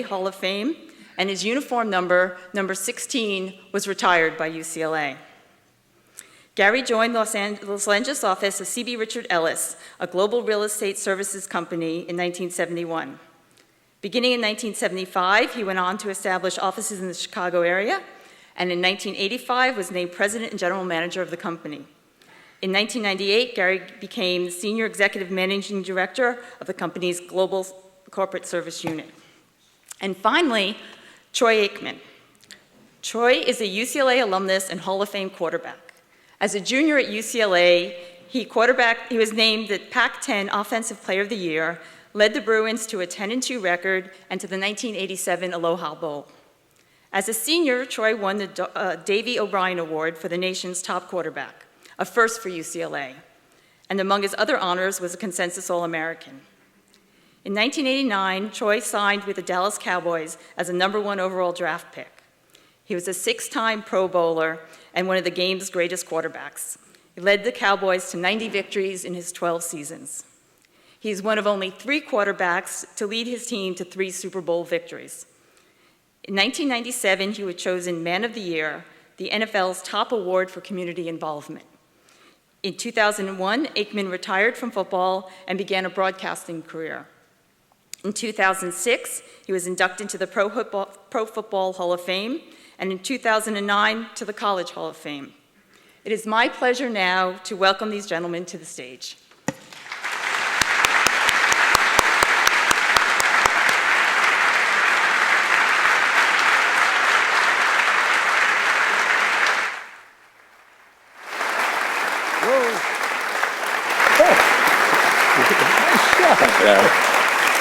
Hall of Fame, and his uniform number 16, was retired by UCLA. Gary joined Los Angeles office of C.B. Richard Ellis, a global real estate services company, in 1971. Beginning in 1975, he went on to establish offices in the Chicago area, and in 1985 was named president and general manager of the company. In 1998, Gary became senior executive managing director of the company's global corporate service unit. And finally, Troy Aikman. Troy is a UCLA alumnus and Hall of Fame quarterback. As a junior at UCLA, he was named the Pac-10 Offensive Player of the Year, led the Bruins to a 10-2 record and to the 1987 Aloha Bowl. As a senior, Troy won the Davey O'Brien Award for the nation's top quarterback, a first for UCLA. And among his other honors was a consensus All-American. In 1989, Troy signed with the Dallas Cowboys as a #1 overall draft pick. He was a 6-time Pro Bowler and one of the game's greatest quarterbacks. He led the Cowboys to 90 victories in his 12 seasons. He's one of only 3 quarterbacks to lead his team to 3 Super Bowl victories. In 1997, he was chosen Man of the Year, the NFL's top award for community involvement. In 2001, Aikman retired from football and began a broadcasting career. In 2006, he was inducted into the Pro Football Hall of Fame, and in 2009 to the College Hall of Fame. It is my pleasure now to welcome these gentlemen to the stage.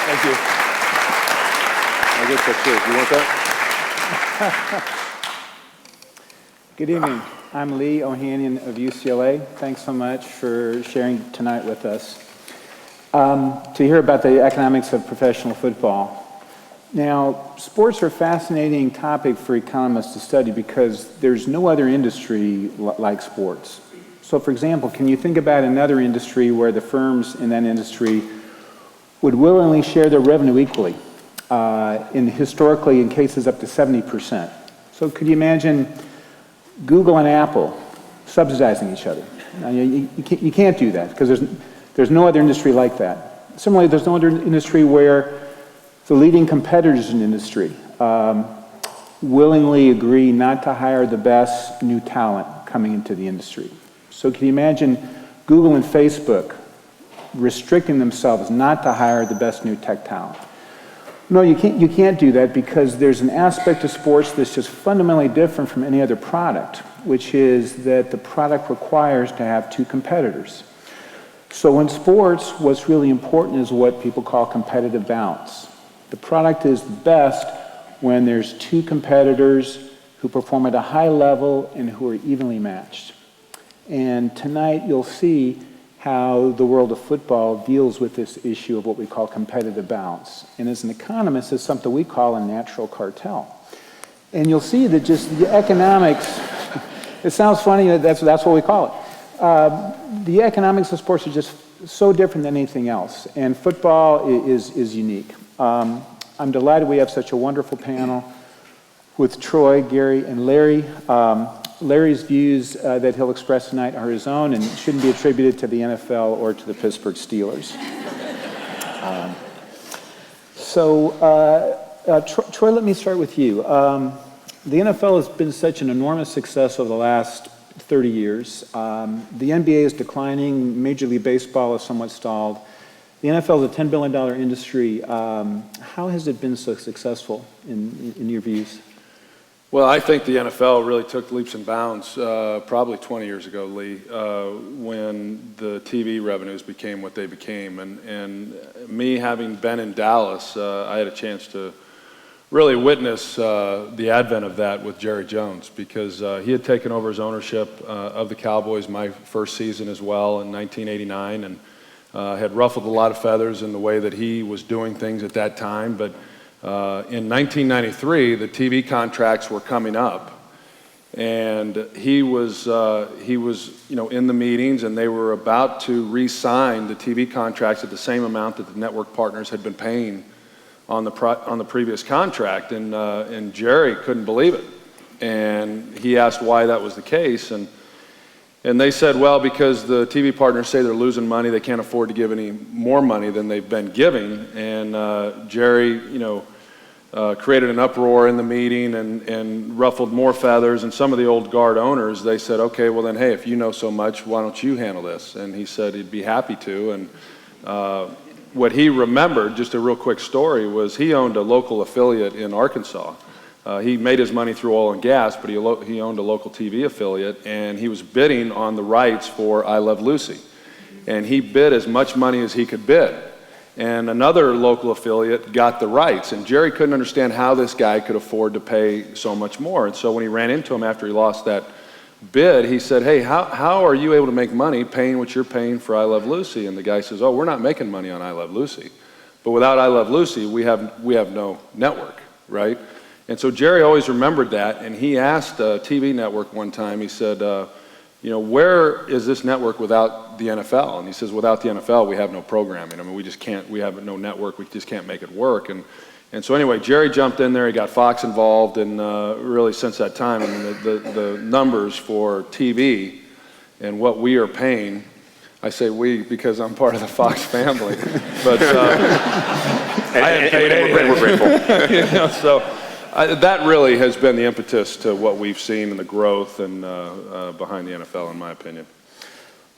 Thank you. I guess that's it. You want that? Good evening. I'm Lee Ohanian of UCLA. Thanks so much for sharing tonight with us. To hear about the economics of professional football. Now, sports are a fascinating topic for economists to study because there's no other industry like sports. So, for example, can you think about another industry where the firms in that industry would willingly share their revenue equally, historically in cases up to 70%. So could you imagine Google and Apple subsidizing each other? Now, you can't do that because there's no other industry like that. Similarly, there's no other industry where the leading competitors in the industry willingly agree not to hire the best new talent coming into the industry. So can you imagine Google and Facebook restricting themselves not to hire the best new tech talent? No, you can't do that because there's an aspect of sports that's just fundamentally different from any other product, which is that the product requires to have 2 competitors. So in sports, what's really important is what people call competitive balance. The product is best when there's 2 competitors who perform at a high level and who are evenly matched. And tonight you'll see how the world of football deals with this issue of what we call competitive balance. And as an economist, it's something we call a natural cartel. And you'll see that just the economics, it sounds funny, that's what we call it. The economics of sports are just so different than anything else. And football is unique. I'm delighted we have such a wonderful panel with Troy, Gary, and Larry. Larry's views that he'll express tonight are his own and shouldn't be attributed to the NFL or to the Pittsburgh Steelers. Troy, let me start with you. The NFL has been such an enormous success over the last 30 years. The NBA is declining. Major League Baseball is somewhat stalled. The NFL is a $10 billion industry. How has it been so successful in your views? Well, I think the NFL really took leaps and bounds probably 20 years ago, Lee, when the TV revenues became what they became. And me having been in Dallas, I had a chance to really witness the advent of that with Jerry Jones because he had taken over his ownership of the Cowboys my first season as well in 1989 and had ruffled a lot of feathers in the way that he was doing things at that time. But in 1993, the TV contracts were coming up, and he was in the meetings, and they were about to re-sign the TV contracts at the same amount that the network partners had been paying on the previous contract, and Jerry couldn't believe it. And he asked why that was the case, and they said, well, because the TV partners say they're losing money, they can't afford to give any more money than they've been giving. And Jerry, created an uproar in the meeting and ruffled more feathers. And some of the old guard owners, they said, okay, well then, hey, if you know so much, why don't you handle this? And he said he'd be happy to. And what he remembered, just a real quick story, was he owned a local affiliate in Arkansas. He made his money through oil and gas, but he owned a local TV affiliate, and he was bidding on the rights for I Love Lucy. And he bid as much money as he could bid. And another local affiliate got the rights, and Jerry couldn't understand how this guy could afford to pay so much more. And so when he ran into him after he lost that bid, he said, hey, how are you able to make money paying what you're paying for I Love Lucy? And the guy says, oh, we're not making money on I Love Lucy. But without I Love Lucy, we have no network, right? And so Jerry always remembered that, and he asked a TV network one time, he said, where is this network without the NFL? And he says, without the NFL, we have no programming. I mean, we just can't, we have no network, we just can't make it work. And so anyway, Jerry jumped in there, he got Fox involved, and really since that time, I mean, the numbers for TV and what we are paying, I say we because I'm part of the Fox family, but I haven't paid anything. We're grateful. So that really has been the impetus to what we've seen in the growth and behind the NFL, in my opinion.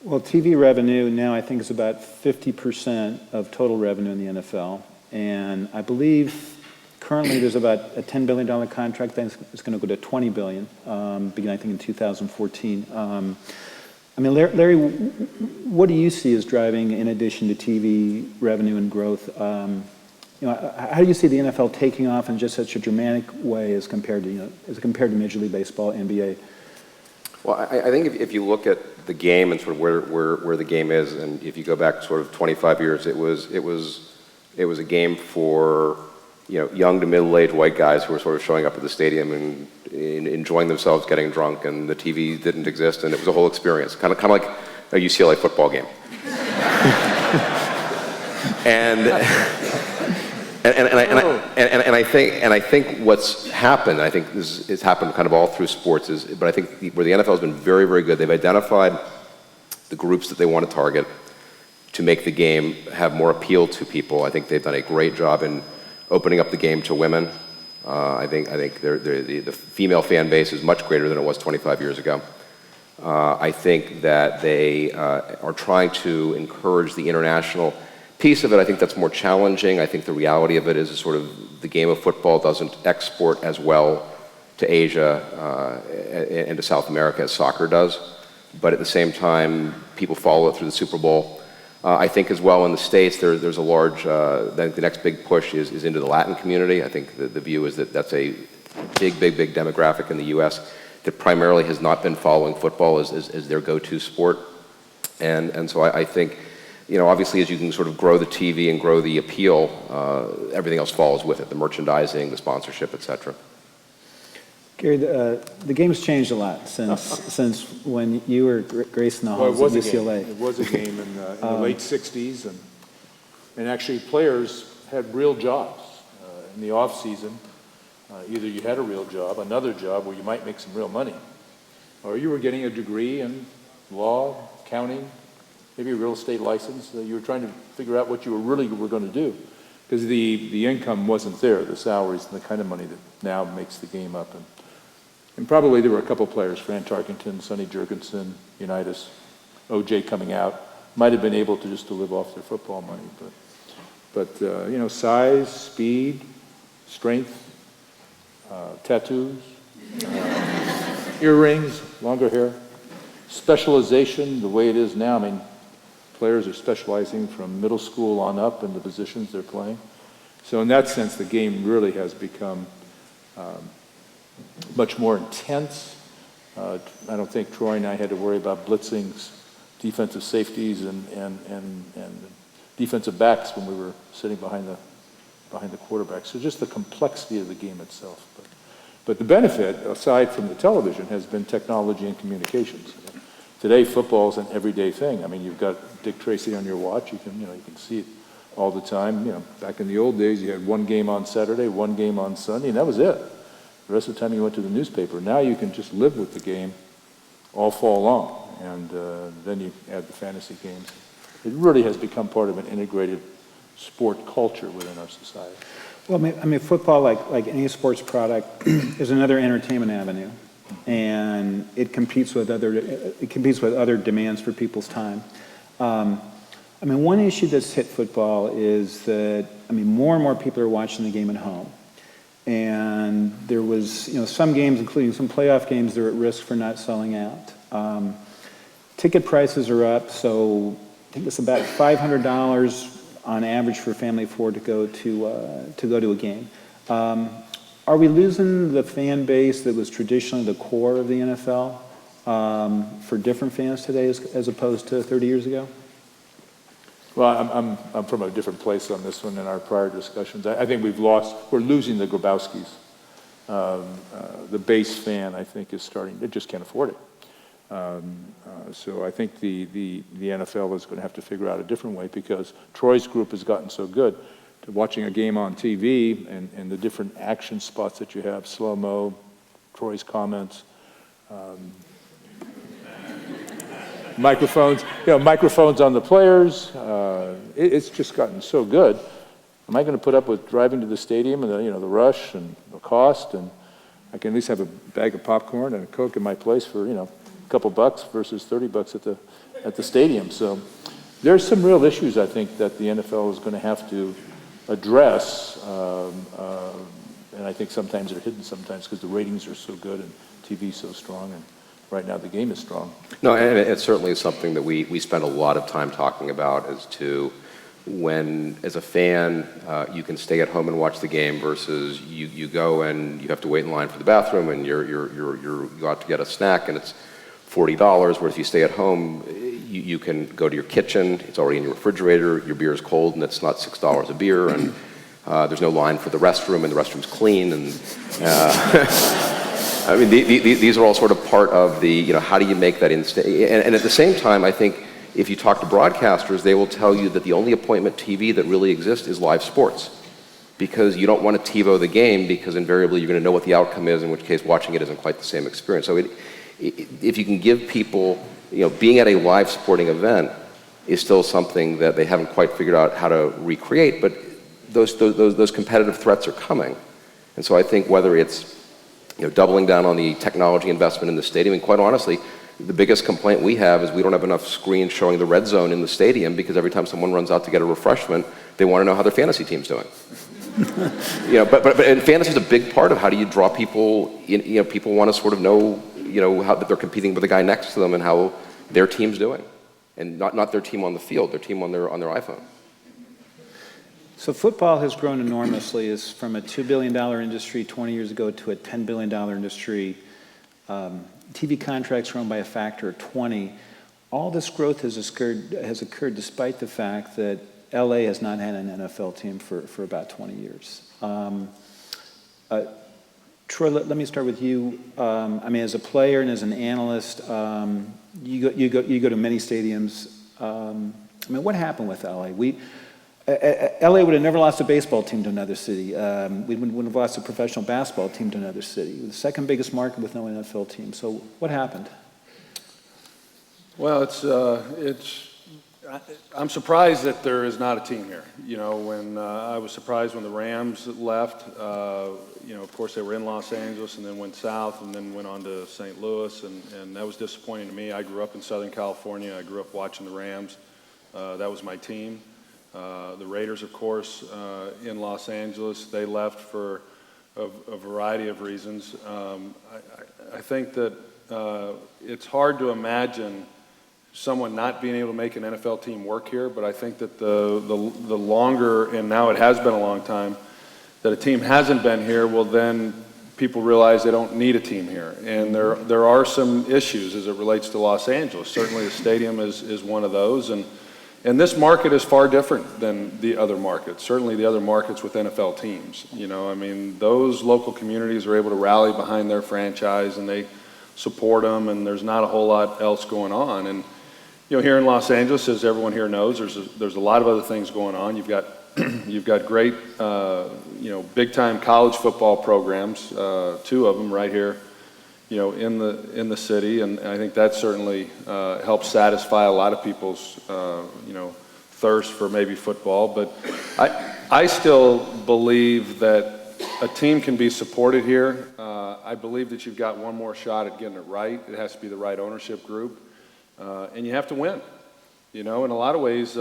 Well, TV revenue now I think is about 50% of total revenue in the NFL. And I believe currently there's about a $10 billion contract that's going to go to $20 billion, beginning I think in 2014. I mean, Larry, what do you see as driving, in addition to TV revenue and growth, how do you see the NFL taking off in just such a dramatic way as compared to Major League Baseball, NBA? Well, I think if you look at the game and sort of where the game is, and if you go back sort of 25 years, it was a game for young to middle-aged white guys who were sort of showing up at the stadium and enjoying themselves, getting drunk, and the TV didn't exist, and it was a whole experience, kind of like a UCLA football game. And I think what's happened, I think this has happened kind of all through sports, but I think where the NFL has been very, very good, they've identified the groups that they want to target to make the game have more appeal to people. I think they've done a great job in opening up the game to women. I think the female fan base is much greater than it was 25 years ago. I think that they are trying to encourage the international piece of it. I think that's more challenging. I think the reality of it is sort of the game of football doesn't export as well to Asia and to South America as soccer does. But at the same time, people follow it through the Super Bowl. I think as well in the States, there's a large, the next big push is into the Latin community. I think the view is that that's a big demographic in the U.S. that primarily has not been following football as their go-to sport. And so I think, obviously as you can sort of grow the TV and grow the appeal, everything else follows with it, the merchandising, the sponsorship, et cetera. Gary, the game's changed a lot since when you were gracing the halls at UCLA. It was a game in the late 60s, and actually players had real jobs in the off season. Either you had a real job, another job where you might make some real money, or you were getting a degree in law, accounting, maybe a real estate license. You were trying to figure out what you really were going to do, because the income wasn't there, the salaries and the kind of money that now makes the game up. And probably there were a couple players, Fran Tarkenton, Sonny Jurgensen, Unitas, O.J. coming out, might have been able to just to live off their football money. But size, speed, strength, tattoos, earrings, longer hair, specialization, the way it is now. I mean, players are specializing from middle school on up in the positions they're playing. So in that sense, the game really has become much more intense. I don't think Troy and I had to worry about blitzing defensive safeties and defensive backs when we were sitting behind the quarterback. So just the complexity of the game itself. But the benefit, aside from the television, has been technology and communications. Today, football is an everyday thing. I mean, you've got Dick Tracy on your watch. You can see all the time. You know, back in the old days, you had one game on Saturday, one game on Sunday, and that was it. The rest of the time you went to the newspaper. Now you can just live with the game all fall long, and then you add the fantasy games. It really has become part of an integrated sport culture within our society. Well, I mean, football, like any sports product, is another entertainment avenue, and it competes with other demands for people's time. I mean, one issue that's hit football is that, I mean, more and more people are watching the game at home. And there was, you know, some games, including some playoff games, they're at risk for not selling out. Ticket prices are up, so I think it's about $500 on average for a family of four to go to a game. Are we losing the fan base that was traditionally the core of the NFL for different fans today as opposed to 30 years ago? Well, I'm from a different place on this one in our prior discussions. I think we're losing the Grabowskis. The base fan, I think, is starting, they just can't afford it. So I think the NFL is going to have to figure out a different way, because Troy's group has gotten so good to watching a game on TV and the different action spots that you have, slow-mo, Troy's comments, microphones on the players. It's just gotten so good. Am I going to put up with driving to the stadium and the rush and the cost? And I can at least have a bag of popcorn and a Coke in my place for a couple bucks versus $30 at the stadium. So there's some real issues, I think, that the NFL is going to have to address. And I think sometimes they're hidden sometimes because the ratings are so good and TV's so strong, and right now the game is strong. No, and it certainly is something that we spend a lot of time talking about, as to when, as a fan, you can stay at home and watch the game versus you go and you have to wait in line for the bathroom, and you go out to get a snack and it's $40, whereas if you stay at home, you can go to your kitchen, it's already in your refrigerator, your beer is cold and it's not $6 a beer, and there's no line for the restroom, and the restroom's clean, and I mean, these are all sort of part of the, how do you make that instant? And at the same time, I think if you talk to broadcasters, they will tell you that the only appointment TV that really exists is live sports, because you don't want to TiVo the game, because invariably you're going to know what the outcome is, in which case watching it isn't quite the same experience. So if you can give people, being at a live sporting event is still something that they haven't quite figured out how to recreate, but those competitive threats are coming. And so I think whether it's doubling down on the technology investment in the stadium, and quite honestly, the biggest complaint we have is we don't have enough screens showing the red zone in the stadium, because every time someone runs out to get a refreshment, they want to know how their fantasy team's doing. But and fantasy is a big part of how do you draw people in. People want to sort of know, how that they're competing with the guy next to them and how their team's doing, and not their team on the field, their team on their iPhone. So football has grown enormously. It's from a $2 billion industry 20 years ago to a $10 billion industry. TV contracts grown by a factor of 20. All this growth has occurred despite the fact that LA has not had an NFL team for about 20 years. Troy, let me start with you. I mean, as a player and as an analyst, you go to many stadiums. I mean, what happened with LA? LA would have never lost a baseball team to another city. We wouldn't have lost a professional basketball team to another city. The second biggest market with no NFL team. So what happened? Well, I'm surprised that there is not a team here. When I was surprised when the Rams left. Of course, they were in Los Angeles and then went south and then went on to St. Louis, and that was disappointing to me. I grew up in Southern California. I grew up watching the Rams. That was my team. The Raiders, of course, in Los Angeles, they left for a variety of reasons. I think that it's hard to imagine someone not being able to make an NFL team work here, but I think that the longer, and now it has been a long time, that a team hasn't been here, well then people realize they don't need a team here. And there are some issues as it relates to Los Angeles. Certainly the stadium is one of those, and this market is far different than the other markets, certainly the other markets with NFL teams. I mean, those local communities are able to rally behind their franchise and they support them, and there's not a whole lot else going on. And here in Los Angeles, as everyone here knows, there's a lot of other things going on. You've got you've got great, big-time college football programs, two of them right here, in the city, and I think that certainly helps satisfy a lot of people's, thirst for maybe football. But I still believe that a team can be supported here. I believe that you've got one more shot at getting it right. It has to be the right ownership group, and you have to win. In a lot of ways,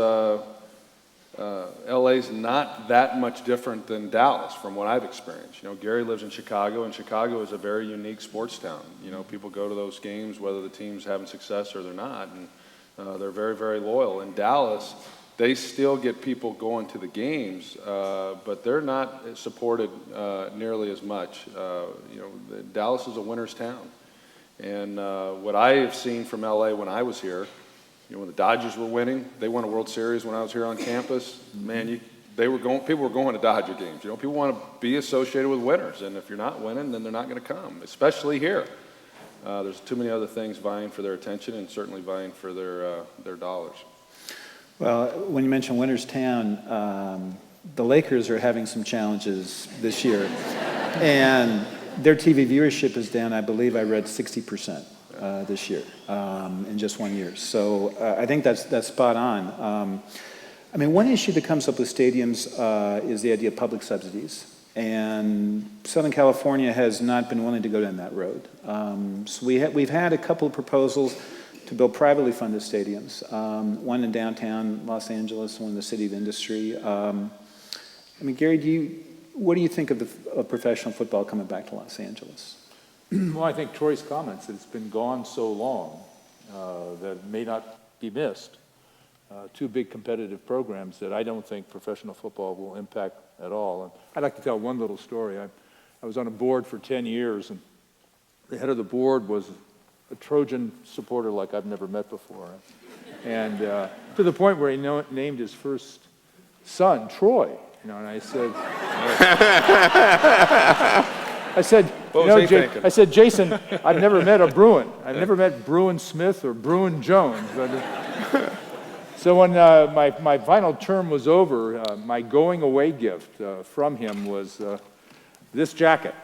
LA's not that much different than Dallas from what I've experienced. Gary lives in Chicago, and Chicago is a very unique sports town. People go to those games whether the team's having success or they're not, and they're very, very loyal. In Dallas, they still get people going to the games, but they're not supported nearly as much. Dallas is a winner's town. And what I have seen from LA when I was here, when the Dodgers were winning, they won a World Series when I was here on campus. Man, people were going to Dodger games. People want to be associated with winners, and if you're not winning, then they're not going to come, especially here. There's too many other things vying for their attention and certainly vying for their dollars. Well, when you mention Winter's Town, the Lakers are having some challenges this year, and their TV viewership is down, I believe I read 60% this year in just 1 year. So I think that's spot on. One issue that comes up with stadiums is the idea of public subsidies, and Southern California has not been willing to go down that road. So we've had a couple of proposals to build privately funded stadiums, one in downtown Los Angeles, one in the City of Industry. Gary, what do you think of professional football coming back to Los Angeles? Well, I think Troy's comments that it's been gone so long that it may not be missed. Two big competitive programs that I don't think professional football will impact at all. And I'd like to tell one little story. I was on a board for 10 years, and the head of the board was a Trojan supporter like I've never met before. And to the point where he named his first son Troy. And I said, I said, Jason, I've never met a Bruin. I've never met Bruin Smith or Bruin Jones. So when my final term was over, my going away gift from him was this jacket.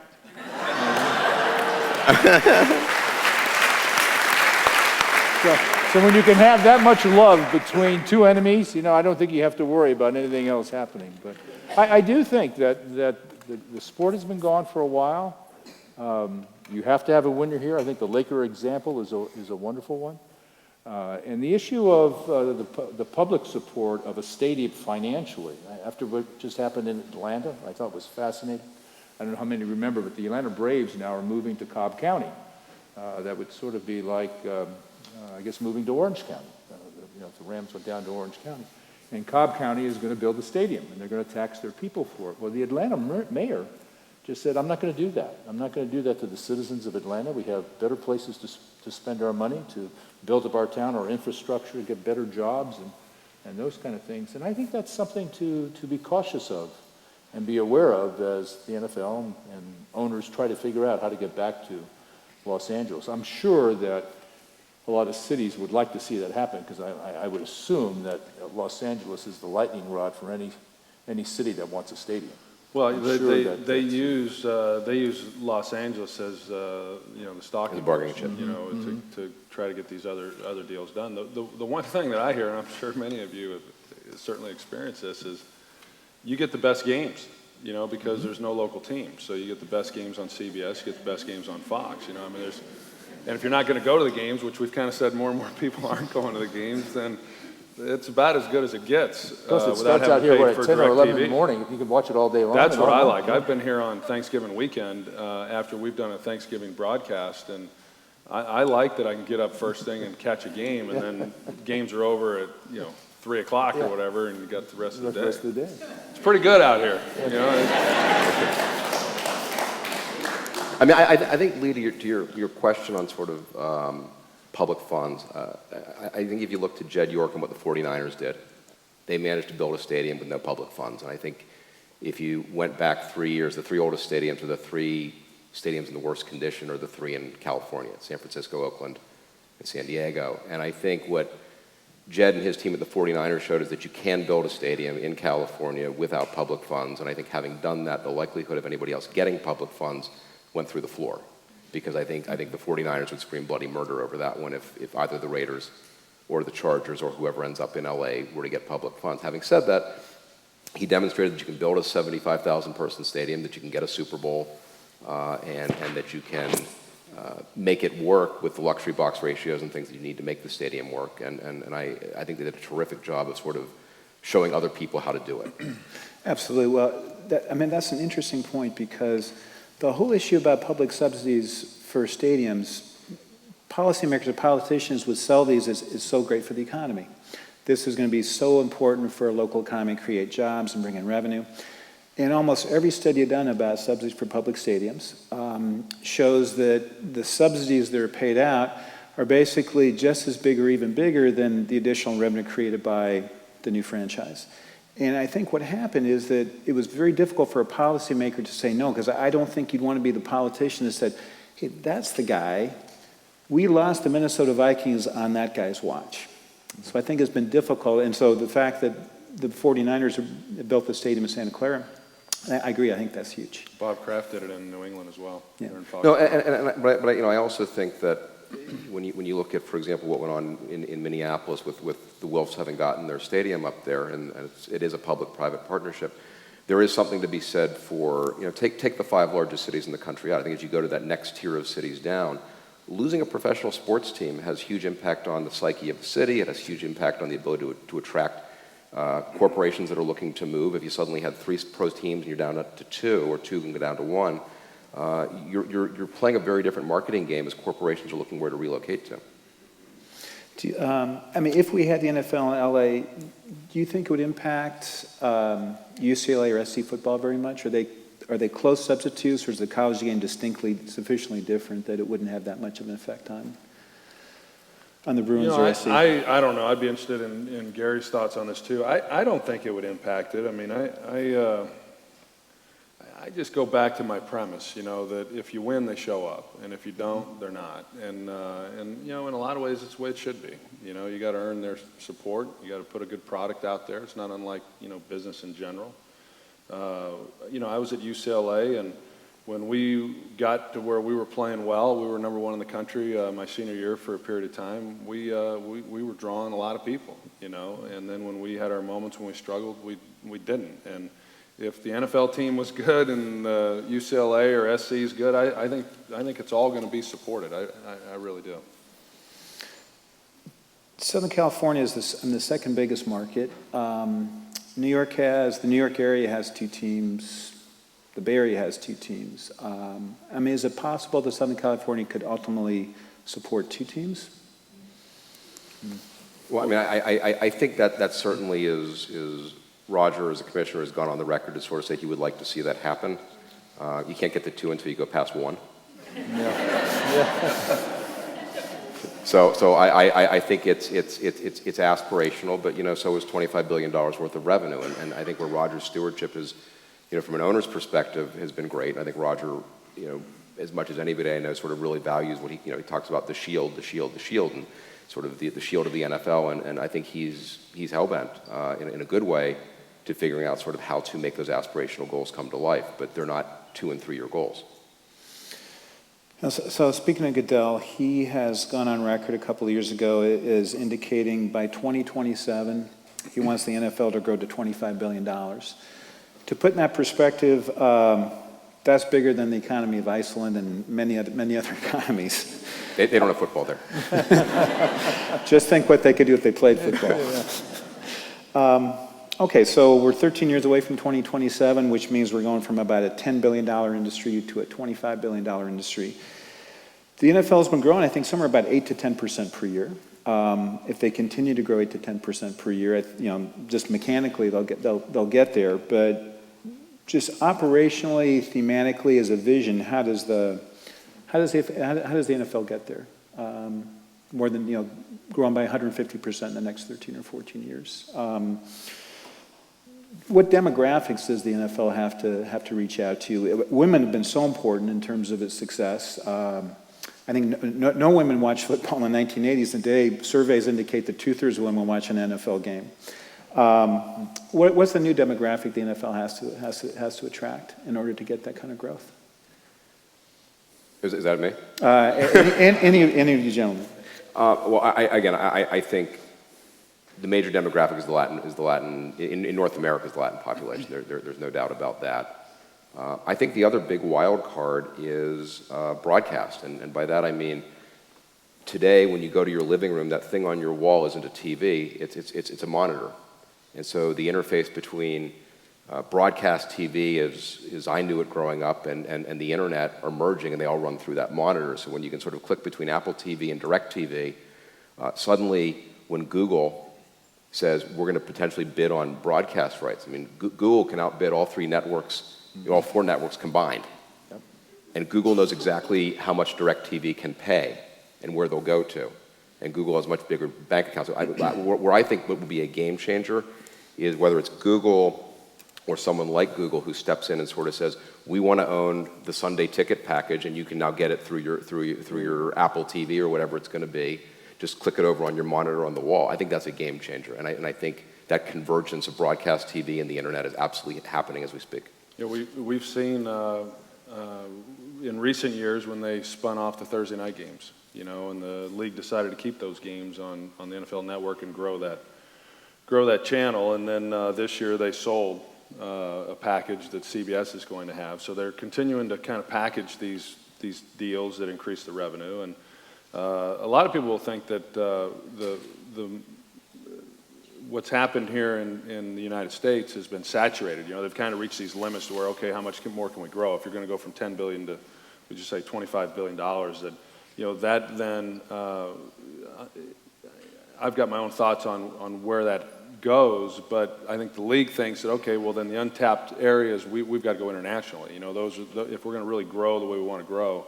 So when you can have that much love between two enemies, I don't think you have to worry about anything else happening. But I do think that the sport has been gone for a while. You have to have a winner here. I think the Laker example is a wonderful one. And the issue of the public support of a stadium financially, after what just happened in Atlanta, I thought was fascinating. I don't know how many remember, but the Atlanta Braves now are moving to Cobb County. That would sort of be like, moving to Orange County. If the Rams went down to Orange County. And Cobb County is going to build a stadium, and they're going to tax their people for it. Well, the Atlanta mayor just said, I'm not going to do that. I'm not going to do that to the citizens of Atlanta. We have better places to spend our money, to build up our town, our infrastructure, to get better jobs, and those kind of things. And I think that's something to be cautious of and be aware of as the NFL and owners try to figure out how to get back to Los Angeles. I'm sure that a lot of cities would like to see that happen, because I would assume that Los Angeles is the lightning rod for any city that wants a stadium. Well, they use Los Angeles as the stalking bargaining chip, to try to get these other deals done. The one thing that I hear, and I'm sure many of you have certainly experienced this, is you get the best games, because there's no local teams. So you get the best games on CBS, you get the best games on Fox. And if you're not going to go to the games, which we've kind of said more and more people aren't going to the games, then it's about as good as it gets. Plus it starts out here at 10 or 11 in the morning. You can watch it all day long. That's what I like. I've been here on Thanksgiving weekend after we've done a Thanksgiving broadcast, and I like that I can get up first thing and catch a game, and then games are over at 3 o'clock or whatever, and you got the rest of the day. It's pretty good out here. I think, Lee, to your question on sort of public funds, I think if you look to Jed York and what the 49ers did, they managed to build a stadium with no public funds. And I think if you went back 3 years, the three oldest stadiums are the three stadiums in the worst condition, or the three in California: San Francisco, Oakland, and San Diego. And I think what Jed and his team at the 49ers showed us that you can build a stadium in California without public funds, and I think having done that, the likelihood of anybody else getting public funds went through the floor. Because I think the 49ers would scream bloody murder over that one if either the Raiders or the Chargers or whoever ends up in LA were to get public funds. Having said that, he demonstrated that you can build a 75,000 person stadium, that you can get a Super Bowl, and that you can make it work with the luxury box ratios and things that you need to make the stadium work. And I think they did a terrific job of sort of showing other people how to do it. Absolutely. Well, that's an interesting point, because the whole issue about public subsidies for stadiums, policymakers or politicians would sell these as so great for the economy. This is going to be so important for a local economy, create jobs and bring in revenue. And almost every study done about subsidies for public stadiums shows that the subsidies that are paid out are basically just as big or even bigger than the additional revenue created by the new franchise. And I think what happened is that it was very difficult for a policymaker to say no, because I don't think you'd want to be the politician that said, hey, that's the guy. We lost the Minnesota Vikings on that guy's watch. So I think it's been difficult. And so the fact that the 49ers have built the stadium in Santa Clara, I agree, I think that's huge. Bob Kraft did it in New England as well. Yeah. No, but I also think that when you look at, for example, what went on in Minneapolis with the Wolves having gotten their stadium up there, and it is a public-private partnership, there is something to be said for, take the 5 largest cities in the country out. I think as you go to that next tier of cities down, losing a professional sports team has huge impact on the psyche of the city. It has huge impact on the ability to attract corporations that are looking to move. If you suddenly had 3 pro teams and you're down to 2, or 2 can go down to 1, you're playing a very different marketing game as corporations are looking where to relocate to. If we had the NFL in LA, do you think it would impact UCLA or SC football very much? Are they close substitutes, or is the college game distinctly sufficiently different that it wouldn't have that much of an effect on the Bruins or SC? I don't know. I'd be interested in Gary's thoughts on this too. I don't think it would impact it. I mean, I just go back to my premise, that if you win, they show up, and if you don't, they're not. And in a lot of ways, it's the way it should be. You got to earn their support. You got to put a good product out there. It's not unlike business in general. I was at UCLA, and when we got to where we were playing well, we were number 1 in the country my senior year for a period of time. We were drawing a lot of people, and then when we had our moments when we struggled, we didn't. And if the NFL team was good and UCLA or SC is good, I think it's all going to be supported. I really do. Southern California is the second biggest market. The New York area has 2 teams. The Bay Area has 2 teams. Is it possible that Southern California could ultimately support 2 teams? Well, I think that certainly is Roger, as a commissioner, has gone on the record to sort of say he would like to see that happen. You can't get to 2 until you go past 1. Yeah. So I think it's aspirational, but so is $25 billion worth of revenue, and I think where Roger's stewardship is, from an owner's perspective, has been great. I think Roger, as much as anybody I know, sort of really values what he talks about the shield, and sort of the shield of the NFL, and I think he's hell-bent in a good way to figuring out sort of how to make those aspirational goals come to life, but they're not 2- and 3-year goals. So speaking of Goodell, he has gone on record a couple of years ago as indicating by 2027 he wants the NFL to grow to $25 billion. To put in that perspective, that's bigger than the economy of Iceland and many other economies. They don't have football there. Just think what they could do if they played football. Okay, so we're 13 years away from 2027, which means we're going from about a $10 billion industry to a $25 billion industry. The NFL has been growing, I think, somewhere about 8 to 10% per year. If they continue to grow 8 to 10% per year, just mechanically they'll get there. But just operationally, thematically, as a vision, how does the NFL get there? More than growing by 150% in the next 13 or 14 years. What demographics does the NFL have to reach out to? Women have been so important in terms of its success. I think no women watched football in the 1980s. Today, surveys indicate that 2/3 of women watch an NFL game. What's the new demographic the NFL has to attract in order to get that kind of growth? Is that me? Any of you gentlemen? Well, I think the major demographic is the Latin in North America is the Latin population. There's no doubt about that. I think the other big wild card is broadcast, and by that I mean today when you go to your living room, that thing on your wall isn't a TV; it's a monitor, and so the interface between broadcast TV, as I knew it growing up, and the internet are merging, and they all run through that monitor. So when you can sort of click between Apple TV and DirecTV, suddenly when Google says we're going to potentially bid on broadcast rights, I mean, Google can outbid all three networks, all four networks combined. Yep. And Google knows exactly how much DirecTV can pay and where they'll go to. And Google has much bigger bank accounts. So where I think what would be a game changer is whether it's Google or someone like Google who steps in and sort of says, we want to own the Sunday ticket package, and you can now get it through your Apple TV or whatever it's going to be. Just click it over on your monitor on the wall. I think that's a game changer, and I think that convergence of broadcast TV and the internet is absolutely happening as we speak. Yeah, we've seen in recent years when they spun off the Thursday night games, and the league decided to keep those games on the NFL Network and grow that channel, and then this year they sold a package that CBS is going to have. So they're continuing to kind of package these deals that increase the revenue. And a lot of people will think that what's happened here in the United States has been saturated. They've kind of reached these limits to where, okay, how much more can we grow? If you're going to go from $10 billion to, would you say, $25 billion, that then I've got my own thoughts on where that goes, but I think the league thinks that, okay, well then the untapped areas, we've got to go internationally. Those are if we're going to really grow the way we want to grow,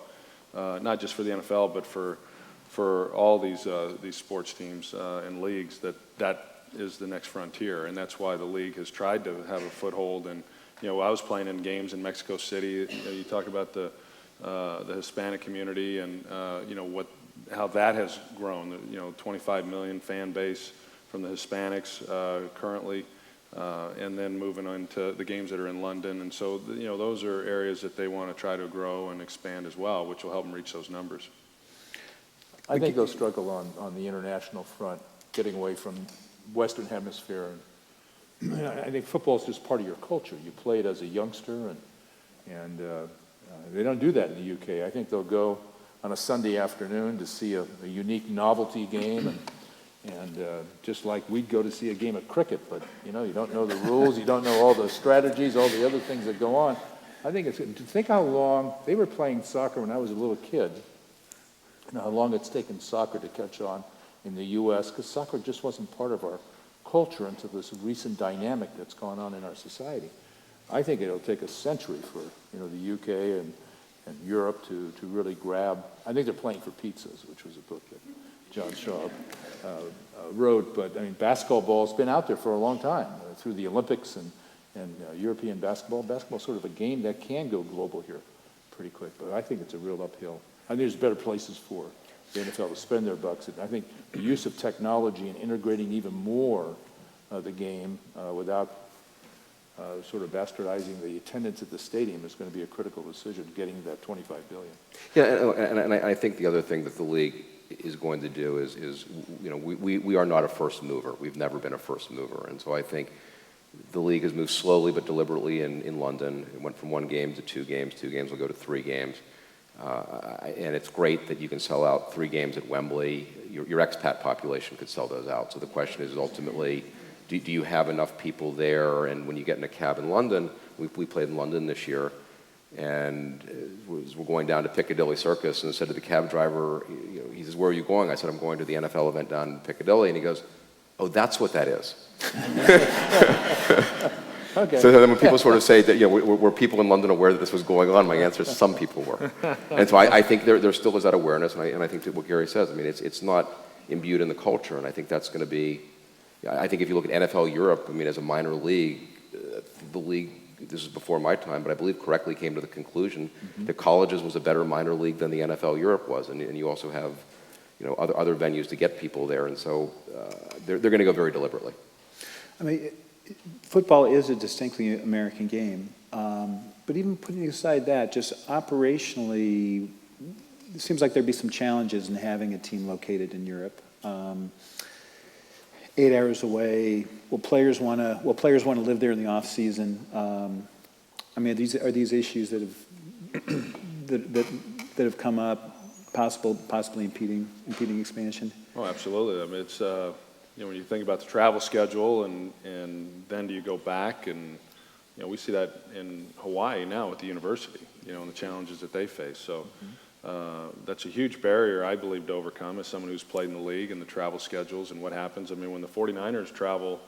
not just for the NFL, but for all these sports teams and leagues, that is the next frontier, and that's why the league has tried to have a foothold. And I was playing in games in Mexico City. You talk about the Hispanic community and how that has grown. 25 million fan base from the Hispanics currently, and then moving on to the games that are in London. And so, those are areas that they want to try to grow and expand as well, which will help them reach those numbers. I think they'll struggle on the international front, getting away from Western Hemisphere. And I think football is just part of your culture. You play it as a youngster, and they don't do that in the UK. I think they'll go on a Sunday afternoon to see a unique novelty game, and just like we'd go to see a game of cricket, but you don't know the rules, you don't know all the strategies, all the other things that go on. I think think how long they were playing soccer when I was a little kid, and how long it's taken soccer to catch on in the U.S., because soccer just wasn't part of our culture until this recent dynamic that's gone on in our society. I think it'll take a century for the UK and Europe to really grab. I think they're playing for pizzas, which was a book that John Shaw wrote, but I mean, basketball's been out there for a long time through the Olympics and European basketball. Basketball's sort of a game that can go global here pretty quick, but I think it's a real uphill. I think there's better places for the NFL to spend their bucks. And I think the use of technology and integrating even more the game without sort of bastardizing the attendance at the stadium is going to be a critical decision, getting that $25 billion. Yeah, and I think the other thing that the league is going to do is we are not a first mover. We've never been a first mover. And so I think the league has moved slowly but deliberately in London. It went from 1 game to 2 games. 2 games will go to 3 games. And it's great that you can sell out 3 games at Wembley. Your expat population could sell those out. So the question is ultimately, do you have enough people there? And when you get in a cab in London, we played in London this year, and we're going down to Piccadilly Circus, and I said to the cab driver, he says, "Where are you going?" I said, "I'm going to the NFL event down in Piccadilly," and he goes, "Oh, that's what that is." Okay. So then when people sort of say that, were people in London aware that this was going on, my answer is some people were. And so I think there still is that awareness, and I think that what Gary says, I mean, it's not imbued in the culture, and I think that's going to be, I think if you look at NFL Europe, I mean, as a minor league, the league this is before my time, but I believe correctly came to the conclusion that colleges was a better minor league than the NFL Europe was, and you also have, you know, other venues to get people there, and so they're going to go very deliberately. I mean, football is a distinctly American game, but even putting aside that, just operationally, it seems like there'd be some challenges in having a team located in Europe. 8 hours away. Will players want to live there in the off season? I mean, are these issues that have come up, possibly impeding expansion? Oh, absolutely. I mean, it's you know, when you think about the travel schedule, and then do you go back, and you know, we see that in Hawaii now with the university, you know, and the challenges that they face. So. That's a huge barrier, I believe, to overcome as someone who's played in the league and the travel schedules and what happens. I mean, when the 49ers travel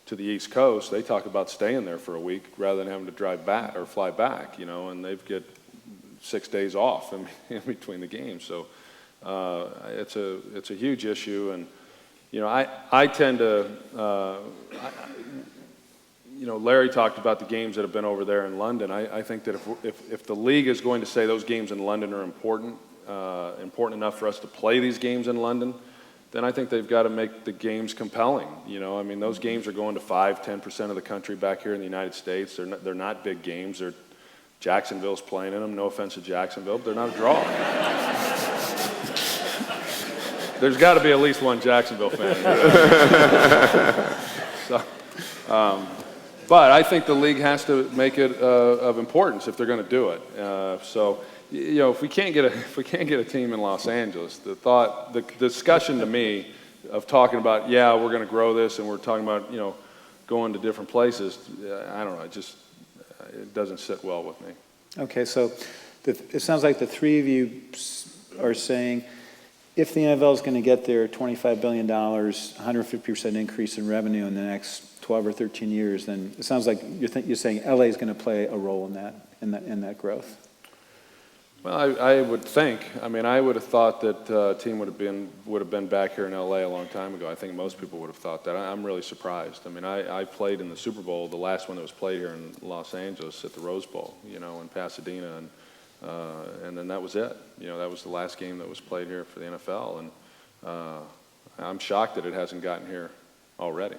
to the East Coast, they talk about staying there for a week rather than having to drive back or fly back, you know, and they've get 6 days off in between the games. So it's a huge issue, and you know, I tend to. You know, Larry talked about the games that have been over there in London. I think that if the league is going to say those games in London are important enough for us to play these games in London, then I think they've got to make the games compelling. You know, I mean, those games are going to 5-10% of the country back here in the United States. They're not big games. Jacksonville's playing in them. No offense to Jacksonville, but they're not a draw. There's got to be at least one Jacksonville fan. So. But I think the league has to make it of importance if they're going to do it. So, you know, if we can't get a team in Los Angeles, the discussion to me of talking about, yeah, we're going to grow this, and we're talking about, you know, going to different places, I don't know, it doesn't sit well with me. Okay, so it sounds like the three of you are saying, if the NFL is going to get their $25 billion, 150% increase in revenue in the next 12 or 13 years, then it sounds like you're saying LA is going to play a role in that growth. Well, I would think. I mean, I would have thought that a team would have been back here in LA a long time ago. I think most people would have thought that. I'm really surprised. I mean, I played in the Super Bowl, the last one that was played here in Los Angeles at the Rose Bowl, you know, in Pasadena, and then that was it. You know, that was the last game that was played here for the NFL, and I'm shocked that it hasn't gotten here already.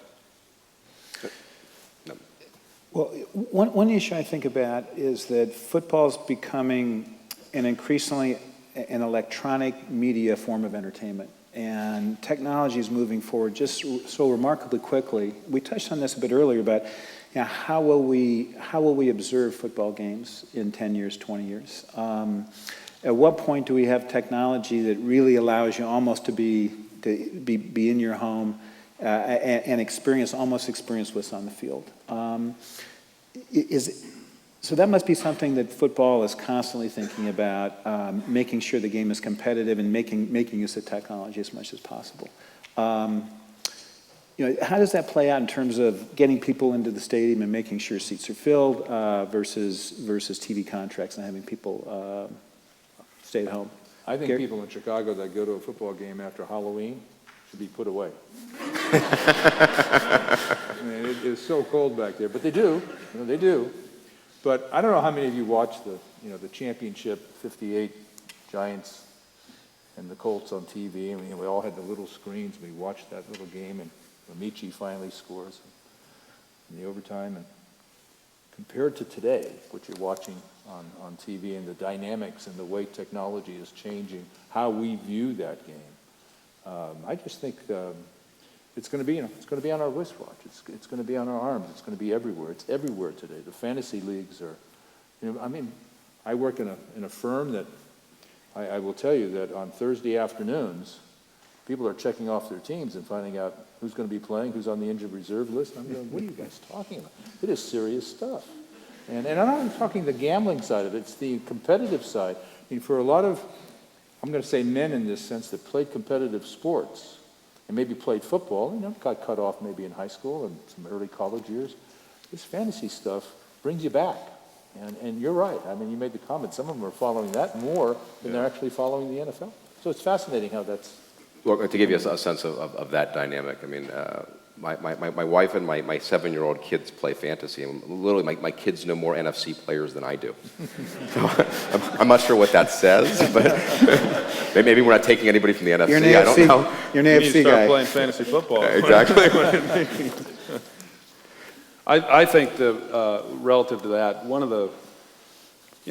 Well, one issue I think about is that football is becoming an increasingly an electronic media form of entertainment, and technology is moving forward just so remarkably quickly. We touched on this a bit earlier about, you know, how will we observe football games in 10 years, 20 years? At what point do we have technology that really allows you almost to be in your home and experience what's on the field? So that must be something that football is constantly thinking about, making sure the game is competitive and making use of technology as much as possible. You know, how does that play out in terms of getting people into the stadium and making sure seats are filled versus TV contracts and having people stay at home? I think people in Chicago that go to a football game after Halloween should be put away. I mean, it is so cold back there, but they do. You know, they do. But I don't know how many of you watched the championship '58 Giants and the Colts on TV. I mean, we all had the little screens. We watched that little game, and Amici finally scores in the overtime. And compared to today, what you're watching on TV and the dynamics and the way technology is changing how we view that game, I just think it's going to be on our wristwatch. It's going to be on our arms. It's going to be everywhere. It's everywhere today. The fantasy leagues are, you know, I mean, I work in a firm that I will tell you that on Thursday afternoons, people are checking off their teams and finding out who's going to be playing, who's on the injured reserve list. I'm going, what are you guys talking about? It is serious stuff. And I'm not even talking the gambling side of it. It's the competitive side. I mean, for a lot of, I'm going to say men in this sense that played competitive sports and maybe played football, you know, got cut off maybe in high school and some early college years, this fantasy stuff brings you back. And you're right. I mean, you made the comment. Some of them are following that more than they're actually following the NFL. So it's fascinating how that's... Well, to give you a sense of that dynamic, I mean, my wife and my 7-year-old kids play fantasy, and literally my kids know more NFC players than I do. So I'm not sure what that says, but maybe we're not taking anybody from the NFC. You're an I don't AFC, know. you're an You need to AFC start guy. playing fantasy football. Exactly. I think relative to that, one of the,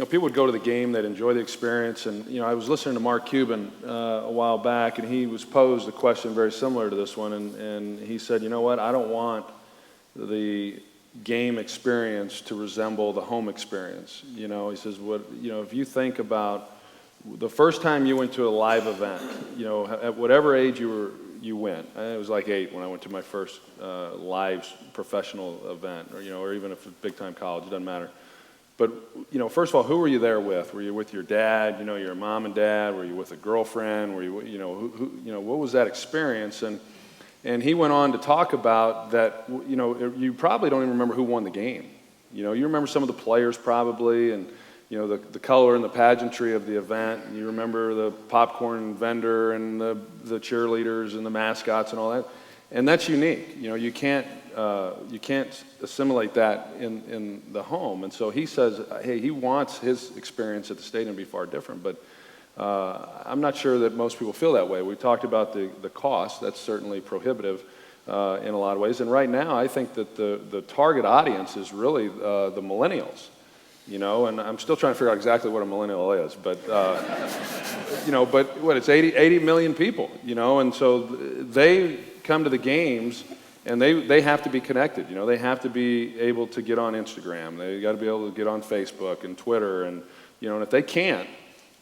people would go to the game, they'd enjoy the experience, and, I was listening to Mark Cuban a while back, and he was posed a question very similar to this one, and he said, you know what, I don't want the game experience to resemble the home experience. He says, if you think about the first time you went to a live event, at whatever age you went. It was like 8 when I went to my first live professional event, or even if it's big-time college, it doesn't matter. But, first of all, who were you there with? Were you with your dad, your mom and dad? Were you with a girlfriend? Were you, what was that experience? And he went on to talk about that, you probably don't even remember who won the game. You remember some of the players probably, and, the color and the pageantry of the event. You remember the popcorn vendor and the cheerleaders and the mascots and all that. And that's unique. You can't assimilate that in the home. And so he says, hey, he wants his experience at the stadium to be far different. But I'm not sure that most people feel that way. We talked about the cost. That's certainly prohibitive in a lot of ways. And right now, I think that the target audience is really the millennials. And I'm still trying to figure out exactly what a millennial is, but, but what, it's 80 million people, and so they come to the games, and they have to be connected, they have to be able to get on Instagram, they got to be able to get on Facebook and Twitter, and, and if they can't,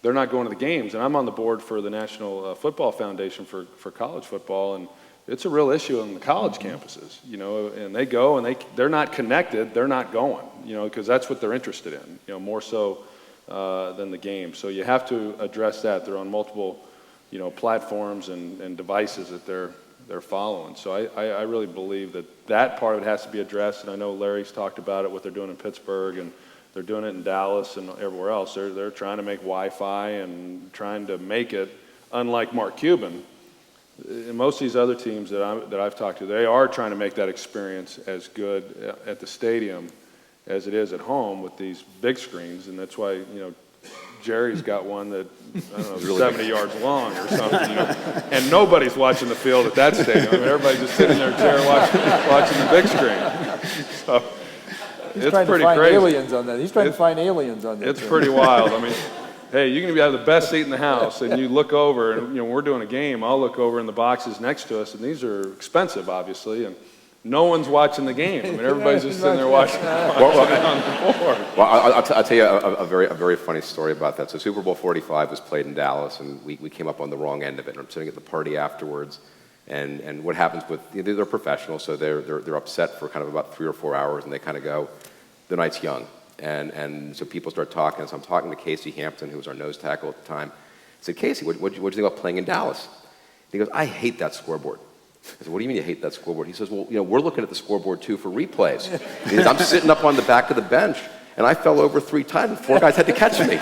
they're not going to the games. And I'm on the board for the National Football Foundation for college football, and it's a real issue on the college campuses, and they go and they're not connected, they're not going, because that's what they're interested in, more so than the game. So you have to address that. They're on multiple, platforms and devices that they're following. So I really believe that part of it has to be addressed, and I know Larry's talked about it, what they're doing in Pittsburgh, and they're doing it in Dallas and everywhere else. They're trying to make Wi-Fi and trying to make it, unlike Mark Cuban, and most of these other teams that I've talked to, they are trying to make that experience as good at the stadium as it is at home with these big screens, and that's why Jerry's got one that I don't know, really 70 yards long or something, and nobody's watching the field at that stadium. I mean, everybody's just sitting in their chair watching the big screen. So He's it's trying pretty to find crazy. aliens on that. He's trying to find aliens on that. It's pretty wild. I mean. Hey, you're going to have the best seat in the house, and you look over, and when we're doing a game, I'll look over in the boxes next to us, and these are expensive, obviously, and no one's watching the game. I mean, everybody's just sitting there watching it on the board. Well, I'll tell you a very funny story about that. So Super Bowl 45 was played in Dallas, and we came up on the wrong end of it. And I'm sitting at the party afterwards, and what happens with, they're professionals, so they're upset for kind of about 3 or 4 hours, and they kind of go, the night's young. And so people start talking. So I'm talking to Casey Hampton, who was our nose tackle at the time. I said, Casey, what'd you think about playing in Dallas? He goes, I hate that scoreboard. I said, what do you mean you hate that scoreboard? He says, well, we're looking at the scoreboard too for replays. He says, I'm sitting up on the back of the bench, and I fell over 3 times, and 4 guys had to catch me.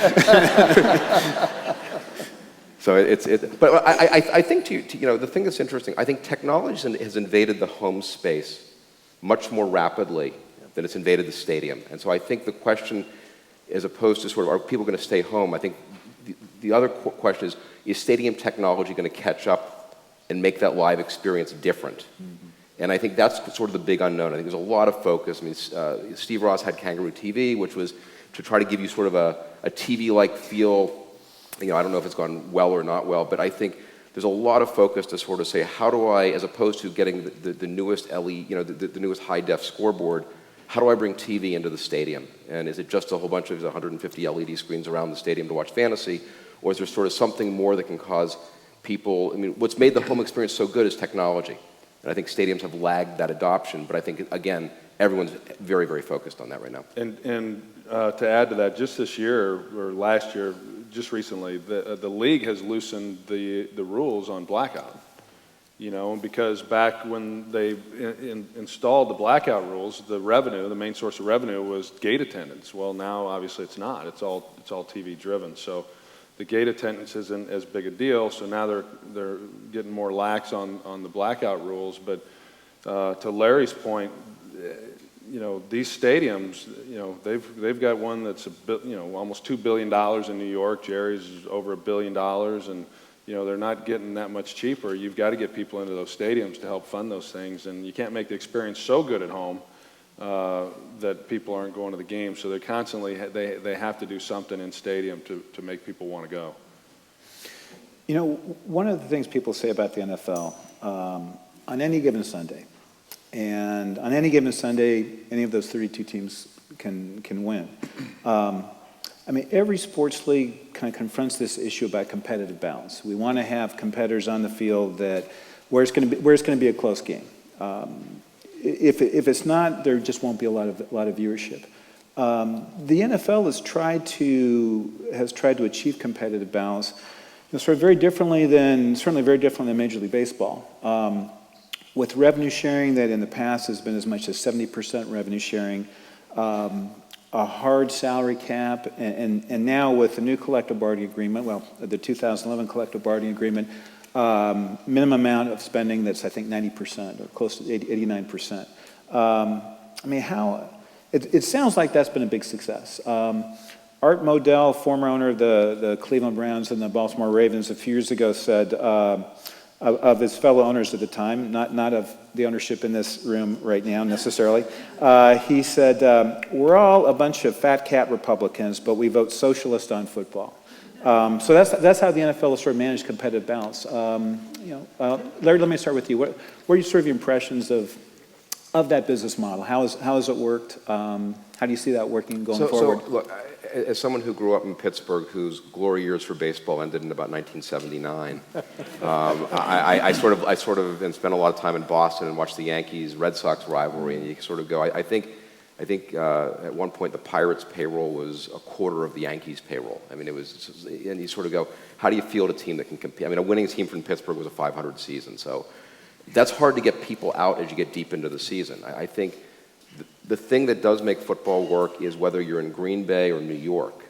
So but I think the thing that's interesting, I think technology has invaded the home space much more rapidly than it's invaded the stadium. And so I think the question, as opposed to sort of, are people going to stay home? I think the other question is stadium technology going to catch up and make that live experience different? Mm-hmm. And I think that's sort of the big unknown. I think there's a lot of focus. I mean, Steve Ross had Kangaroo TV, which was to try to give you sort of a TV-like feel. I don't know if it's gone well or not well, but I think there's a lot of focus to sort of say, how do I, as opposed to getting the newest LED, the newest high-def scoreboard, how do I bring TV into the stadium? And is it just a whole bunch of 150 LED screens around the stadium to watch fantasy? Or is there sort of something more that can cause people, what's made the home experience so good is technology. And I think stadiums have lagged that adoption, but I think, again, everyone's very, very focused on that right now. And to add to that, just this year, or last year, just recently, the league has loosened the rules on blackout. Because back when they installed the blackout rules, the main source of revenue was gate attendance. Well, now obviously it's not. It's all TV driven. So the gate attendance isn't as big a deal. So now they're getting more lax on the blackout rules. But To Larry's point, these stadiums, they've got one that's almost $2 billion in New York. Jerry's is over $1 billion, and they're not getting that much cheaper. You've got to get people into those stadiums to help fund those things, and you can't make the experience so good at home that people aren't going to the game. So they're constantly they have to do something in stadium to make people want to go. One of the things people say about the NFL, on any given Sunday, and on any given Sunday, any of those 32 teams can win. Every sports league kind of confronts this issue about competitive balance. We want to have competitors on the field where it's going to be a close game. If it's not, there just won't be a lot of viewership. The NFL has tried to achieve competitive balance, certainly very differently than Major League Baseball. With revenue sharing that in the past has been as much as 70% revenue sharing, a hard salary cap, and now with the new collective bargaining agreement, the 2011 collective bargaining agreement, minimum amount of spending that's I think 90% or close to 89%. It sounds like that's been a big success. Art Modell, former owner of the Cleveland Browns and the Baltimore Ravens, a few years ago said of his fellow owners at the time, not of the ownership in this room right now necessarily, he said, we're all a bunch of fat cat Republicans, but we vote socialist on football. So that's how the NFL has sort of managed competitive balance. Larry, let me start with you. What are your impressions of that business model? How has it worked? How do you see that working going forward? So look, as someone who grew up in Pittsburgh, whose glory years for baseball ended in about 1979, I sort of and spent a lot of time in Boston and watched the Yankees-Red Sox rivalry, and you sort of go, I think at one point the Pirates' payroll was a quarter of the Yankees' payroll. It was, and you sort of go, how do you field a team that can compete? A winning team from Pittsburgh was a 500 season, so that's hard to get people out as you get deep into the season. I think the thing that does make football work is whether you're in Green Bay or New York,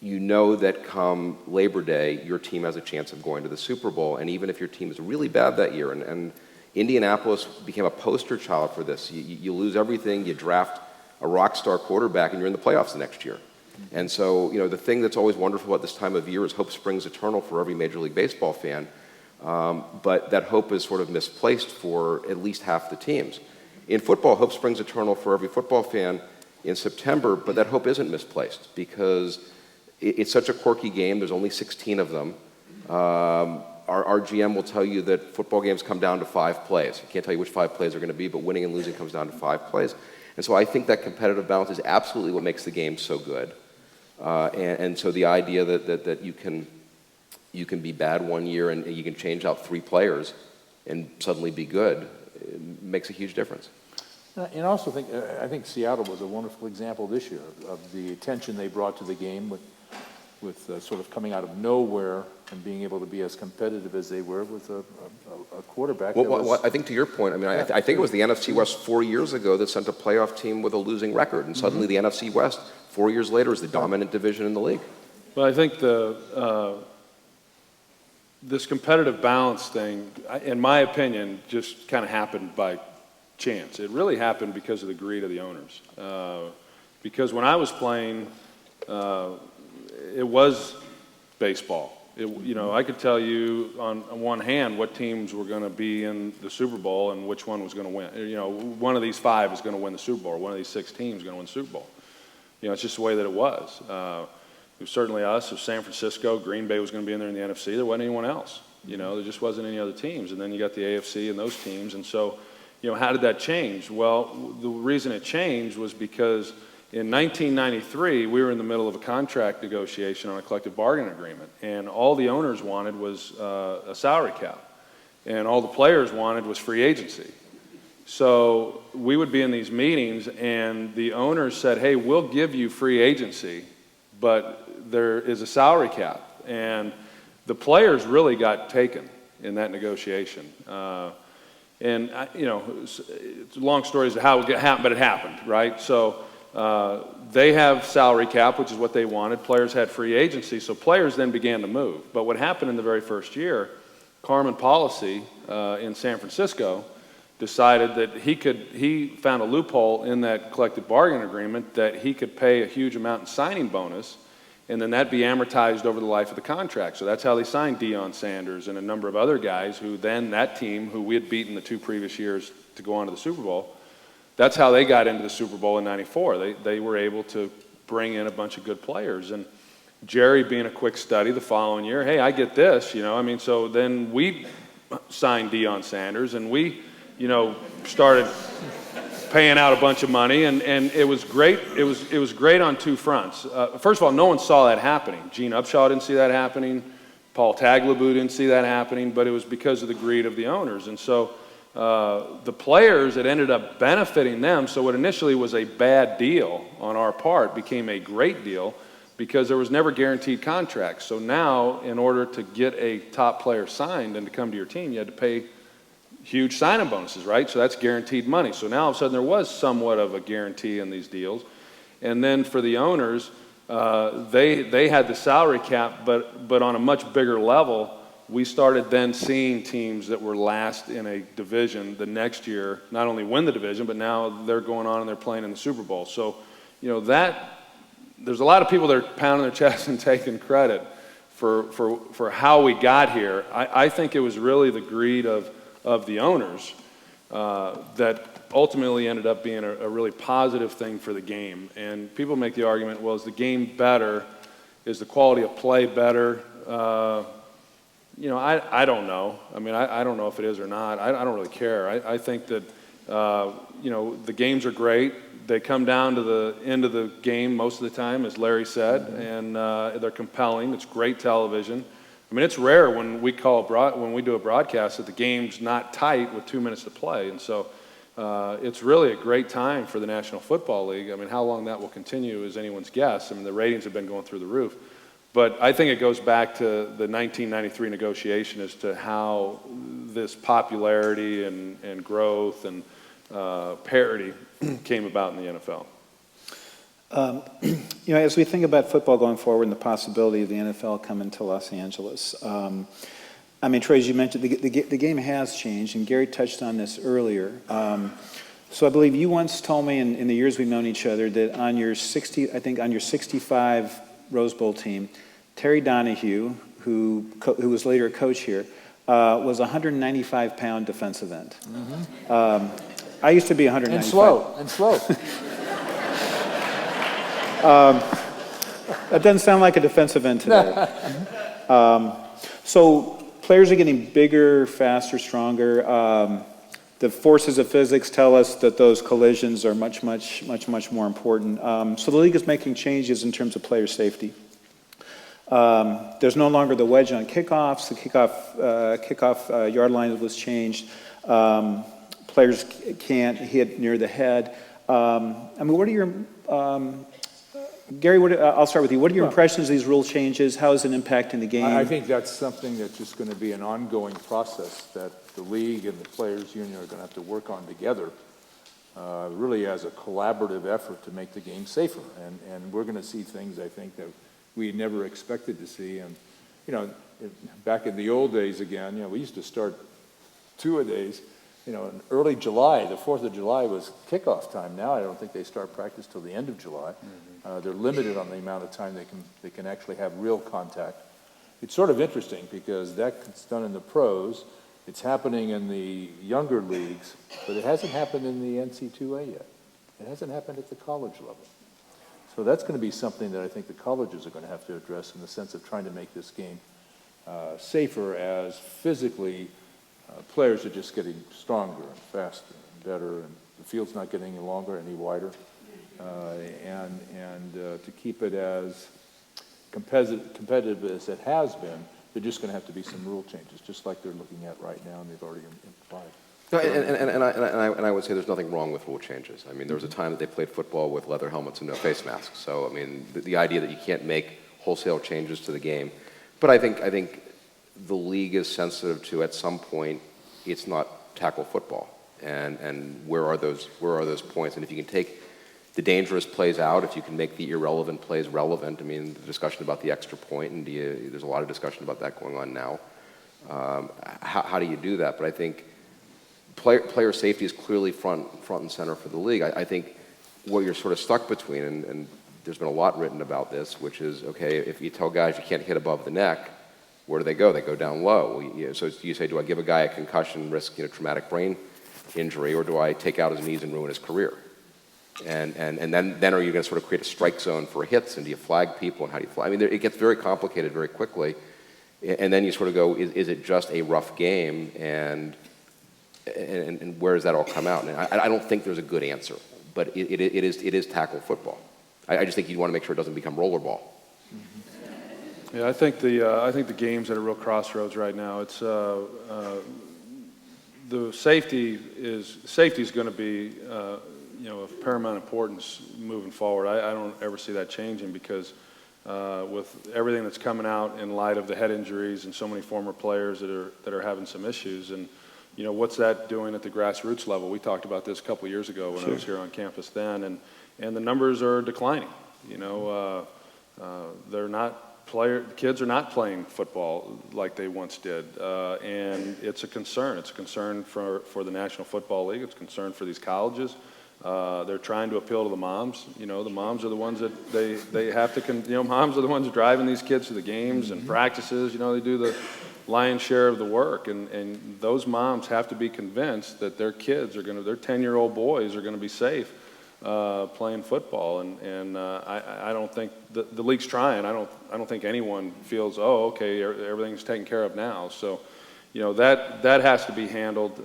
you know that come Labor Day, your team has a chance of going to the Super Bowl, and even if your team is really bad that year, and Indianapolis became a poster child for this. You lose everything, you draft a rock star quarterback, and you're in the playoffs the next year. And so, the thing that's always wonderful about this time of year is hope springs eternal for every Major League Baseball fan, but that hope is sort of misplaced for at least half the teams. In football, hope springs eternal for every football fan in September, but that hope isn't misplaced because it's such a quirky game. There's only 16 of them. Our GM will tell you that football games come down to 5 plays. I can't tell you which 5 plays are going to be, but winning and losing comes down to 5 plays. And so I think that competitive balance is absolutely what makes the game so good. And so the idea that you can be bad one year and you can change out 3 players and suddenly be good makes a huge difference. And I also I think Seattle was a wonderful example this year of the attention they brought to the game with sort of coming out of nowhere and being able to be as competitive as they were with a quarterback. Well, I think to your point, I think it was the NFC West 4 years ago that sent a playoff team with a losing record, and suddenly the NFC West 4 years later is the dominant division in the league. Well, I think this competitive balance thing, in my opinion, just kind of happened by chance. It really happened because of the greed of the owners. Because when I was playing, it was baseball. I could tell you on one hand what teams were going to be in the Super Bowl and which one was going to win. One of these 5 is going to win the Super Bowl, or one of these 6 teams is going to win the Super Bowl. It's just the way that it was. It was certainly us. It was San Francisco. Green Bay was going to be in there in the NFC. There wasn't anyone else. There just wasn't any other teams. And then you got the AFC and those teams. And so, how did that change? Well, the reason it changed was because in 1993, we were in the middle of a contract negotiation on a collective bargaining agreement. And all the owners wanted was a salary cap. And all the players wanted was free agency. So we would be in these meetings, and the owners said, hey, we'll give you free agency, but there is a salary cap. And the players really got taken in that negotiation. It's a long story as to how it happened, but it happened, right? So they have salary cap, which is what they wanted. Players had free agency, so players then began to move. But what happened in the very first year, Carmen policy in San Francisco, decided that he found a loophole in that collective bargaining agreement that he could pay a huge amount in signing bonus, and then that'd be amortized over the life of the contract. So that's how they signed Deion Sanders and a number of other guys who then that team, who we had beaten the 2 previous years to go on to the Super Bowl, that's how they got into the Super Bowl in '94. They were able to bring in a bunch of good players. And Jerry, being a quick study the following year, hey, I get this, so then we signed Deion Sanders, and we, started paying out a bunch of money, and it was great. It was great on 2 fronts. First of all, no one saw that happening. Gene Upshaw didn't see that happening. Paul Tagliabue didn't see that happening, but it was because of the greed of the owners. And so the players, it ended up benefiting them. So what initially was a bad deal on our part became a great deal because there was never guaranteed contracts. So now, in order to get a top player signed and to come to your team, you had to pay huge signing bonuses, right? So that's guaranteed money. So now all of a sudden there was somewhat of a guarantee in these deals. And then for the owners, they had the salary cap, but on a much bigger level. We started then seeing teams that were last in a division the next year not only win the division, but now they're going on and they're playing in the Super Bowl. So, there's a lot of people that are pounding their chest and taking credit for how we got here. I think it was really the greed of the owners that ultimately ended up being a really positive thing for the game. And people make the argument, well, is the game better? Is the quality of play better? I don't know. I mean, I don't know if it is or not. I don't really care. I think that, the games are great. They come down to the end of the game most of the time, as Larry said, and they're compelling. It's great television. I mean, it's rare when we do a broadcast that the game's not tight with 2 minutes to play. And so it's really a great time for the National Football League. I mean, how long that will continue is anyone's guess. I mean, the ratings have been going through the roof. But I think it goes back to the 1993 negotiation as to how this popularity and growth and parity came about in the NFL. As we think about football going forward and the possibility of the NFL coming to Los Angeles, Trey, as you mentioned, the game has changed, and Gary touched on this earlier. So I believe you once told me in the years we've known each other that on your 65 Rose Bowl team, Terry Donahue, who was later a coach here, was a 195-pound defensive end. Mm-hmm. I used to be 195. And slow. That doesn't sound like a defensive end today. So players are getting bigger, faster, stronger. The forces of physics tell us that those collisions are much more important. So the league is making changes in terms of player safety. There's no longer the wedge on kickoffs. The kickoff yard line was changed. Players can't hit near the head. What are your Gary? I'll start with you. What are your impressions of these rule changes? How is it impacting the game? I think that's something that's just going to be an ongoing process that the league and the players' union are going to have to work on together, really as a collaborative effort to make the game safer. And we're going to see things, I think, that we never expected to see. And back in the old days, again, we used to start 2-a-days. In early July, the 4th of July was kickoff time. Now I don't think they start practice till the end of July. Mm-hmm. They're limited on the amount of time they can actually have real contact. It's sort of interesting because that's done in the pros. It's happening in the younger leagues, but it hasn't happened in the NC2A yet. It hasn't happened at the college level. So that's going to be something that I think the colleges are going to have to address in the sense of trying to make this game safer as physically players are just getting stronger and faster and better, and the field's not getting any longer, any wider. And to keep it as competitive as it has been, there's just going to have to be some rule changes, just like they're looking at right now, and they've already implied. No, and I would say there's nothing wrong with rule changes. I mean, there was a time that they played football with leather helmets and no face masks. So, I mean, the idea that you can't make wholesale changes to the game. But I think the league is sensitive to, at some point, it's not tackle football. And where are those points? And if you can take the dangerous plays out, if you can make the irrelevant plays relevant, I mean, the discussion about the extra point, and there's a lot of discussion about that going on now. How do you do that? But I think player safety is clearly front and center for the league. I think what you're sort of stuck between, and there's been a lot written about this, which is, okay, if you tell guys you can't hit above the neck, where do they go? They go down low. So you say, do I give a guy a concussion, risk traumatic brain injury, or do I take out his knees and ruin his career? And then are you going to sort of create a strike zone for hits, and do you flag people, and how do you flag? I mean, it gets very complicated very quickly, and then you sort of go, is it just a rough game, and where does that all come out? And I don't think there's a good answer, but it is tackle football. I just think you want to make sure it doesn't become rollerball. Yeah, I think the game's at a real crossroads right now. It's the safety is going to be of paramount importance moving forward. I don't ever see that changing because with everything that's coming out in light of the head injuries and so many former players that are having some issues, and what's that doing at the grassroots level? We talked about this a couple of years ago when I was here on campus then, and the numbers are declining. Kids are not playing football like they once did, and it's a concern. It's a concern for the National Football League. It's a concern for these colleges. They're trying to appeal to the moms. The moms are the ones that they have to. Moms are the ones driving these kids to the games and practices. They do the lion's share of the work, and those moms have to be convinced that their kids their 10-year-old boys are going to be safe playing football, and I don't think the league's trying. I don't think anyone feels, oh, okay, everything's taken care of now. So, that has to be handled.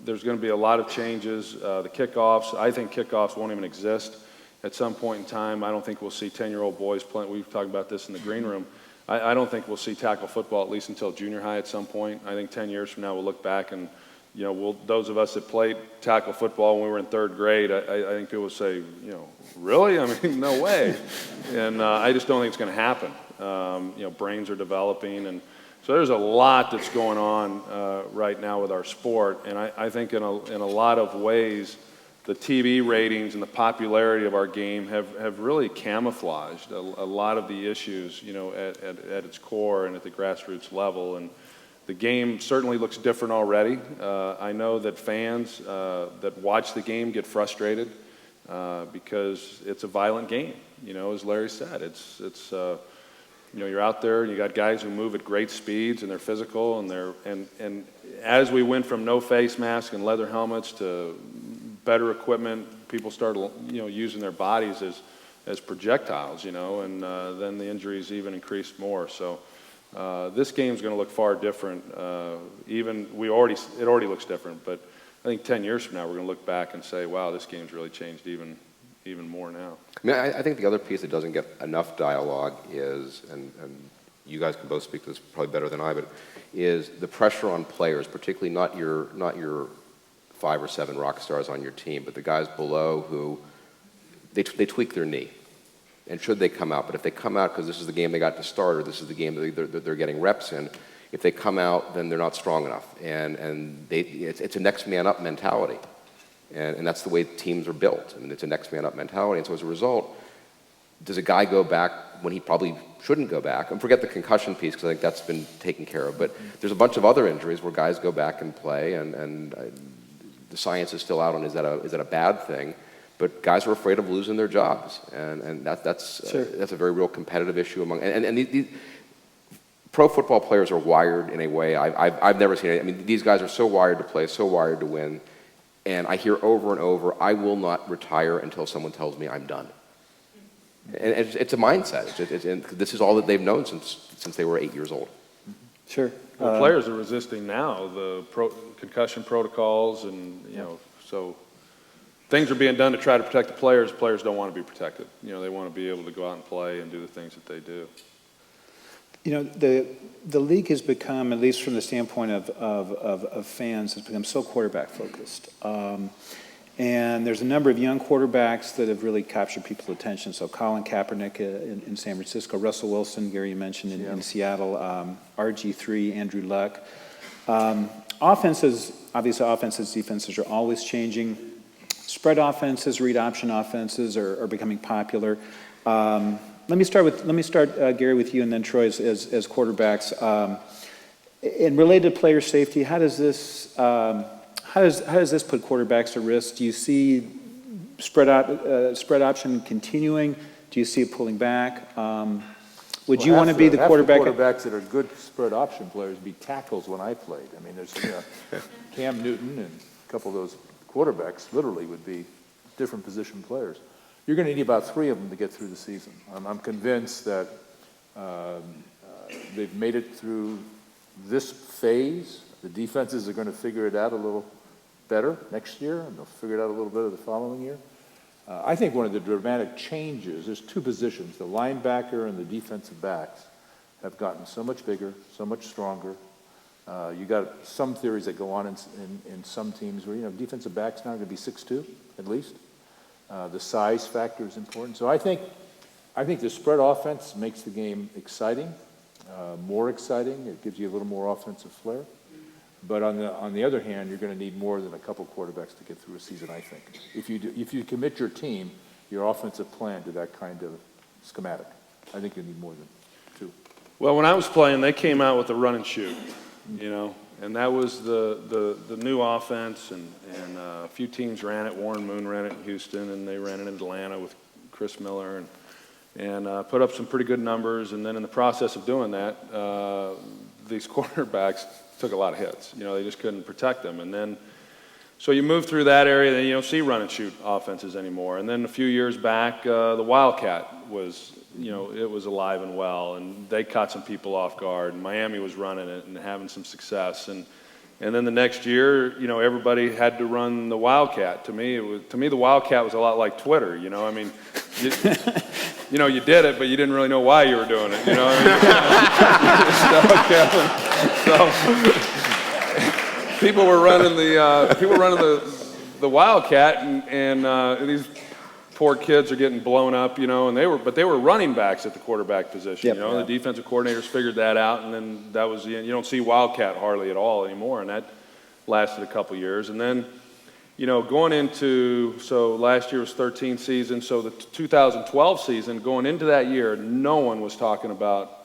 There's going to be a lot of changes. The kickoffs, I think kickoffs won't even exist at some point in time. I don't think we'll see 10-year-old boys playing. We've talked about this in the green room. I don't think we'll see tackle football at least until junior high at some point. I think 10 years from now we'll look back and those of us that played tackle football when we were in third grade, I think people would say, really? I mean, no way. And I just don't think it's going to happen. Brains are developing, and so there's a lot that's going on right now with our sport. And I think in a lot of ways, the TV ratings and the popularity of our game have really camouflaged a lot of the issues, at its core and at the grassroots level. And the game certainly looks different already. I know that fans that watch the game get frustrated because it's a violent game. As Larry said, it's you're out there and you got guys who move at great speeds and they're physical and as we went from no face mask and leather helmets to better equipment, people started using their bodies as projectiles, and then the injuries even increased more. So. This game's going to look far different. It already looks different, but I think 10 years from now we're going to look back and say, wow, this game's really changed even more now. I mean, I think the other piece that doesn't get enough dialogue is, and you guys can both speak to this probably better than I, but is the pressure on players, particularly not your 5 or 7 rock stars on your team, but the guys below who they tweak their knee. And should they come out? But if they come out because this is the game they got to start, or this is the game that they're getting reps in, if they come out, then they're not strong enough. And it's a next man up mentality. And that's the way teams are built. I mean, it's a next man up mentality. And so as a result, does a guy go back when he probably shouldn't go back? And forget the concussion piece, because I think that's been taken care of. But there's a bunch of other injuries where guys go back and play, and the science is still out on is that a bad thing? But guys are afraid of losing their jobs, and that's a very real competitive issue among. And these pro football players are wired in a way I've never seen it. I mean, these guys are so wired to play, so wired to win, and I hear over and over, I will not retire until someone tells me I'm done. And it's a mindset. This is all that they've known since they were 8 years old. Sure. Well, players are resisting now the concussion protocols, and so. Things are being done to try to protect the players. Players don't want to be protected. They want to be able to go out and play and do the things that they do. The league has become, at least from the standpoint of fans, has become so quarterback focused. And there's a number of young quarterbacks that have really captured people's attention. So Colin Kaepernick in San Francisco, Russell Wilson, Gary, you mentioned in Seattle, RG3, Andrew Luck. Offenses, defenses are always changing. Spread offenses, read option offenses are becoming popular. Let me start, Gary, with you, and then Troy as quarterbacks. In related player safety, how does How does this put quarterbacks at risk? Do you see spread option continuing? Do you see it pulling back? Would you want to be the quarterback? Half the quarterbacks that are good spread option players be tackles when I played. I mean, there's Cam Newton and a couple of those quarterbacks literally would be different position players. You're going to need about 3 of them to get through the season. I'm convinced that they've made it through this phase. The defenses are going to figure it out a little better next year, and they'll figure it out a little better the following year. I think one of the dramatic changes, there's 2 positions, the linebacker and the defensive backs have gotten so much bigger, so much stronger. You got some theories that go on in some teams where, defensive backs now are going to be 6'2", at least. The size factor is important. So I think the spread offense makes the game exciting, more exciting. It gives you a little more offensive flair. But on the other hand, you're going to need more than a couple quarterbacks to get through a season, I think. If you commit your team, your offensive plan to that kind of schematic, I think you need more than 2. Well, when I was playing, they came out with a run and shoot, and that was the new offense, and a few teams ran it. Warren Moon ran it in Houston, and they ran it in Atlanta with Chris Miller, and put up some pretty good numbers. And then in the process of doing that, these quarterbacks took a lot of hits. They just couldn't protect them. And then, so you move through that area, then you don't see run and shoot offenses anymore. And then a few years back, the Wildcat was, it was alive and well, and they caught some people off guard. And Miami was running it and having some success. And then the next year, everybody had to run the Wildcat. To me, the Wildcat was a lot like Twitter. I mean, you did it, but you didn't really know why you were doing it. So people were running the Wildcat, and these poor kids are getting blown up, and they were running backs at the quarterback position. The defensive coordinators figured that out, and then that was you don't see Wildcat hardly at all anymore, and that lasted a couple years. And then going into, so last year was 13 season, so the 2012 season, going into that year, no one was talking about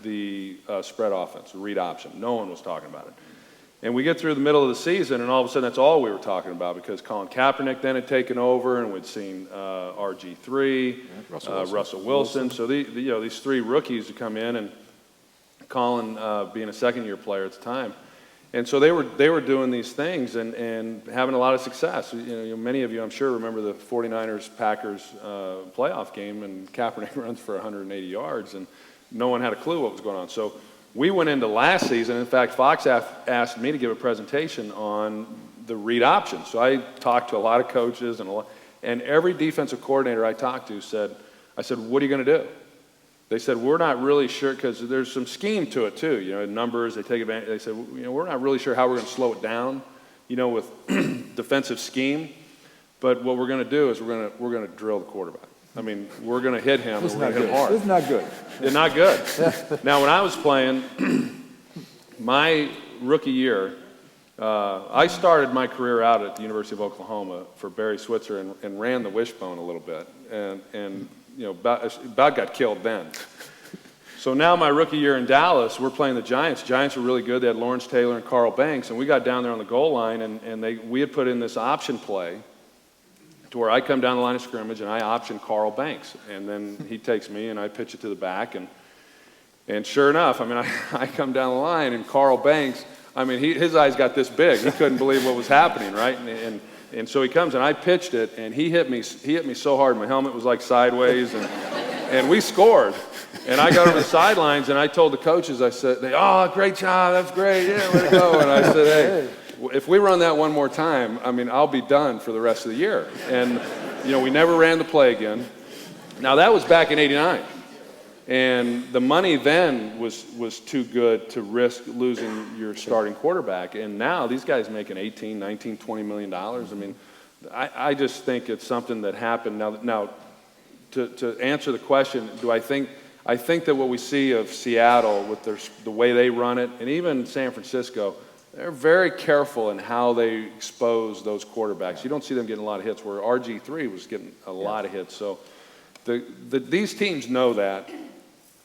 the spread offense, the read option. No one was talking about it. And we get through the middle of the season, and all of a sudden that's all we were talking about, because Colin Kaepernick then had taken over, and we'd seen RG3, Russell Wilson. So these 3 rookies would come in, and Colin being a second-year player at the time. And so they were doing these things and having a lot of success. Many of you, I'm sure, remember the 49ers-Packers playoff game, and Kaepernick runs for 180 yards, and no one had a clue what was going on. So we went into last season. In fact, Fox asked me to give a presentation on the read option. So I talked to a lot of coaches, and every defensive coordinator I talked to said, what are you going to do? They said, we're not really sure, because there's some scheme to it too. Numbers, they take advantage. They said, we're not really sure how we're going to slow it down, with defensive scheme. But what we're going to do is we're going to drill the quarterback. I mean, we're going to hit him, and we're going to hit him hard. This is not good. It's not good. Now, when I was playing, my rookie year, I started my career out at the University of Oklahoma for Barry Switzer and ran the wishbone a little bit, and about got killed then. So now my rookie year in Dallas, we're playing the Giants. Giants were really good. They had Lawrence Taylor and Carl Banks, and we got down there on the goal line, and we had put in this option play to where I come down the line of scrimmage and I option Carl Banks, and then he takes me and I pitch it to the back, and sure enough, I mean, I come down the line and Carl Banks, I mean, his eyes got this big. He couldn't believe what was happening, right? And so he comes and I pitched it, and he hit me so hard. My helmet was like sideways, and we scored. And I got over the sidelines and I told the coaches, I said, great job, that's great, yeah, way to go. And I said, hey, if we run that one more time, I mean, I'll be done for the rest of the year. And, we never ran the play again. Now, that was back in '89. And the money then was too good to risk losing your starting quarterback. And now these guys making $18, $19, $20 million. I mean, I just think it's something that happened. Now to answer the question, I think that what we see of Seattle with the way they run it, and even San Francisco, they're very careful in how they expose those quarterbacks. You don't see them getting a lot of hits, where RG3 was getting a lot of hits. So these teams know that.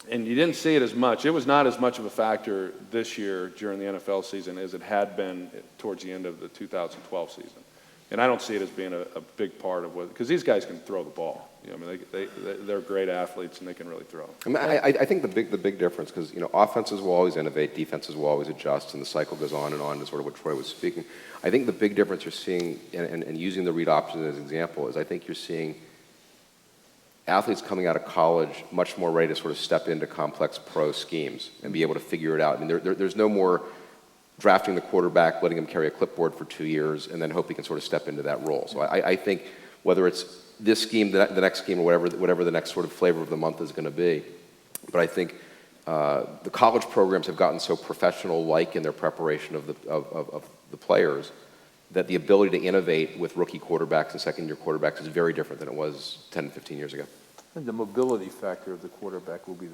and you didn't see it as much. It was not as much of a factor this year during the NFL season as it had been towards the end of the 2012 season. And I don't see it as being a big part of what, because these guys can throw the ball. I mean, they're great athletes and they can really throw. I mean, I think the big difference, because offenses will always innovate, defenses will always adjust, and the cycle goes on, to sort of what Troy was speaking. I think the big difference you're seeing, and using the read option as an example, is I think you're seeing athletes coming out of college much more ready to sort of step into complex pro schemes and be able to figure it out. I mean, there's no more drafting the quarterback, letting him carry a clipboard for 2 years, and then hope he can sort of step into that role. So I think whether it's this scheme, the next scheme, or whatever the next sort of flavor of the month is going to be, but I think the college programs have gotten so professional-like in their preparation of the players that the ability to innovate with rookie quarterbacks and second-year quarterbacks is very different than it was 10, 15 years ago. And the mobility factor of the quarterback will be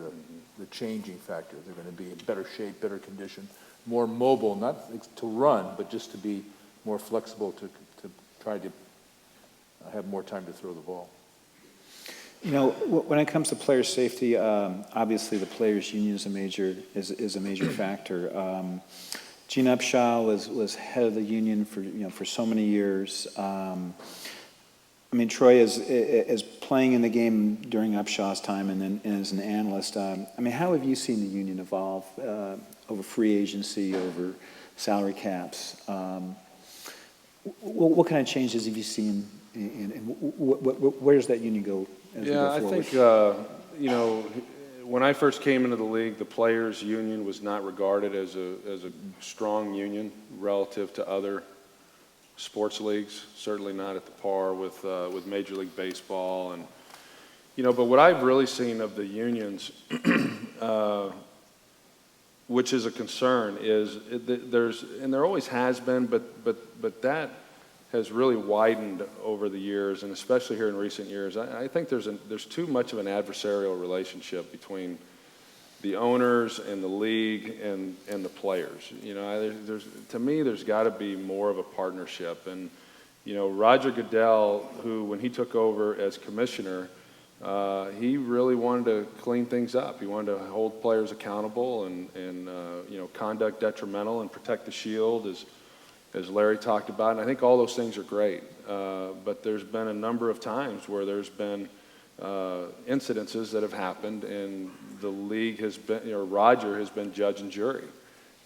the changing factor. They're going to be in better shape, better condition, more mobile, not to run, but just to be more flexible to try to have more time to throw the ball. When it comes to player safety, obviously the players' union is a major factor. Gene Upshaw was head of the union for so many years. I mean, Troy is playing in the game during Upshaw's time and as an analyst. I mean, how have you seen the union evolve over free agency, over salary caps? What kind of changes have you seen, and where does that union go as we go forward? I think, when I first came into the league, the players' union was not regarded as a strong union relative to other sports leagues, certainly not at the par with Major League Baseball. And, but what I've really seen of the unions, which is a concern, is there always has been, but that has really widened over the years, and especially here in recent years. I think there's too much of an adversarial relationship between the owners and the league and the players. To me, there's got to be more of a partnership. And Roger Goodell, who when he took over as commissioner, he really wanted to clean things up. He wanted to hold players accountable and conduct detrimental and protect the shield, as Larry talked about. And I think all those things are great. But there's been a number of times where there's been incidences that have happened, and the league has been, Roger has been judge and jury,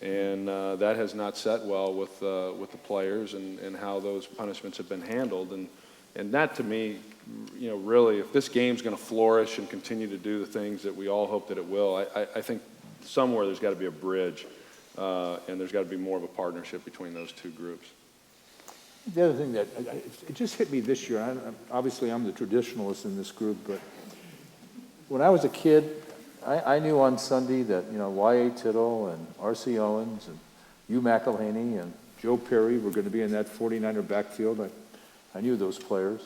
and that has not set well with the players and how those punishments have been handled, and that to me, really, if this game's going to flourish and continue to do the things that we all hope that it will, I think somewhere there's got to be a bridge, and there's got to be more of a partnership between those two groups. The other thing that it just hit me this year, obviously I'm the traditionalist in this group, but when I was a kid, I knew on Sunday that Y.A. Tittle and R.C. Owens and Hugh McElhaney and Joe Perry were going to be in that 49er backfield. I knew those players.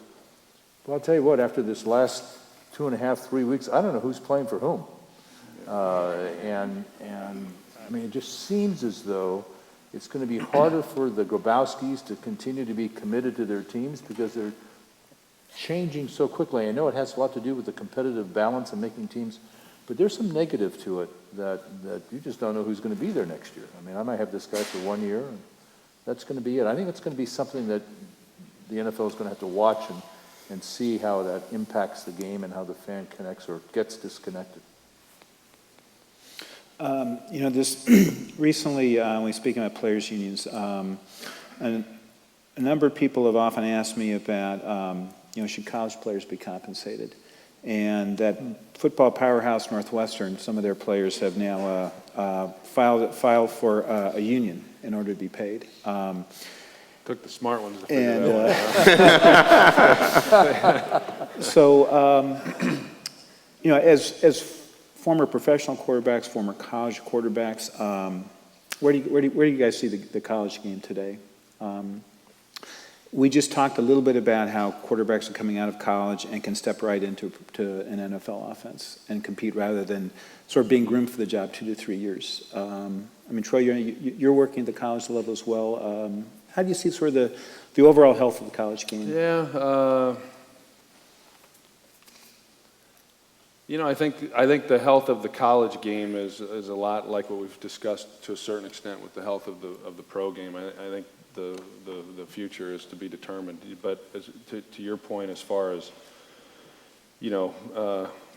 But I'll tell you what, after this last 2.5, 3 weeks, I don't know who's playing for whom. And I mean, it just seems as though it's going to be harder for the Grabowskis to continue to be committed to their teams because they're changing so quickly. I know it has a lot to do with the competitive balance and making teams, but there's some negative to it that you just don't know who's going to be there next year. I mean, I might have this guy for 1 year, and that's going to be it. I think it's going to be something that the NFL is going to have to watch and see how that impacts the game and how the fan connects or gets disconnected. This recently, when we speaking about players' unions, a number of people have often asked me about, should college players be compensated? And that football powerhouse Northwestern, some of their players have now filed for a union in order to be paid. Took the smart ones to figure that out. So, as former professional quarterbacks, former college quarterbacks, where do you guys see the college game today? We just talked a little bit about how quarterbacks are coming out of college and can step right into an NFL offense and compete rather than sort of being groomed for the job 2 to 3 years. I mean, Troy, you're working at the college level as well. How do you see sort of the overall health of the college game? Yeah. I think the health of the college game is a lot like what we've discussed to a certain extent with the health of the pro game. I think the future is to be determined. But to your point, as far as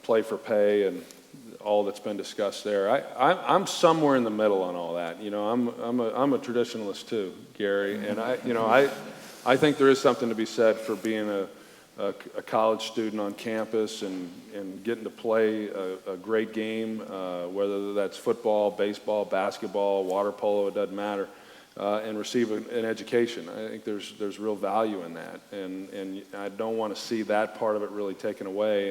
play for pay and all that's been discussed there, I'm somewhere in the middle on all that. I'm a traditionalist too, Gary, and I think there is something to be said for being a college student on campus and getting to play a great game, whether that's football, baseball, basketball, water polo, it doesn't matter, and receive an education. I think there's real value in that, and I don't want to see that part of it really taken away.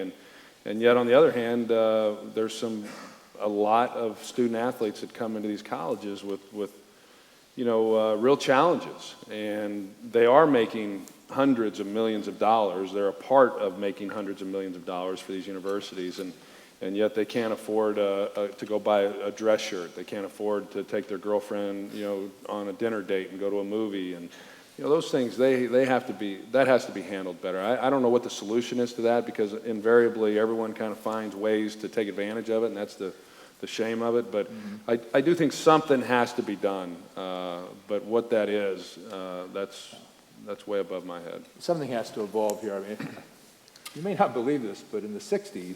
And yet, on the other hand, there's a lot of student athletes that come into these colleges with real challenges, and they are making hundreds of millions of dollars. They're a part of making hundreds of millions of dollars for these universities, and yet they can't afford to go buy a dress shirt. They can't afford to take their girlfriend, on a dinner date and go to a movie. And those things, that has to be handled better. I don't know what the solution is to that, because invariably everyone kind of finds ways to take advantage of it, and that's the shame of it. But I do think something has to be done. But what that is, that's way above my head. Something has to evolve here. I mean, you may not believe this, but in the 60s,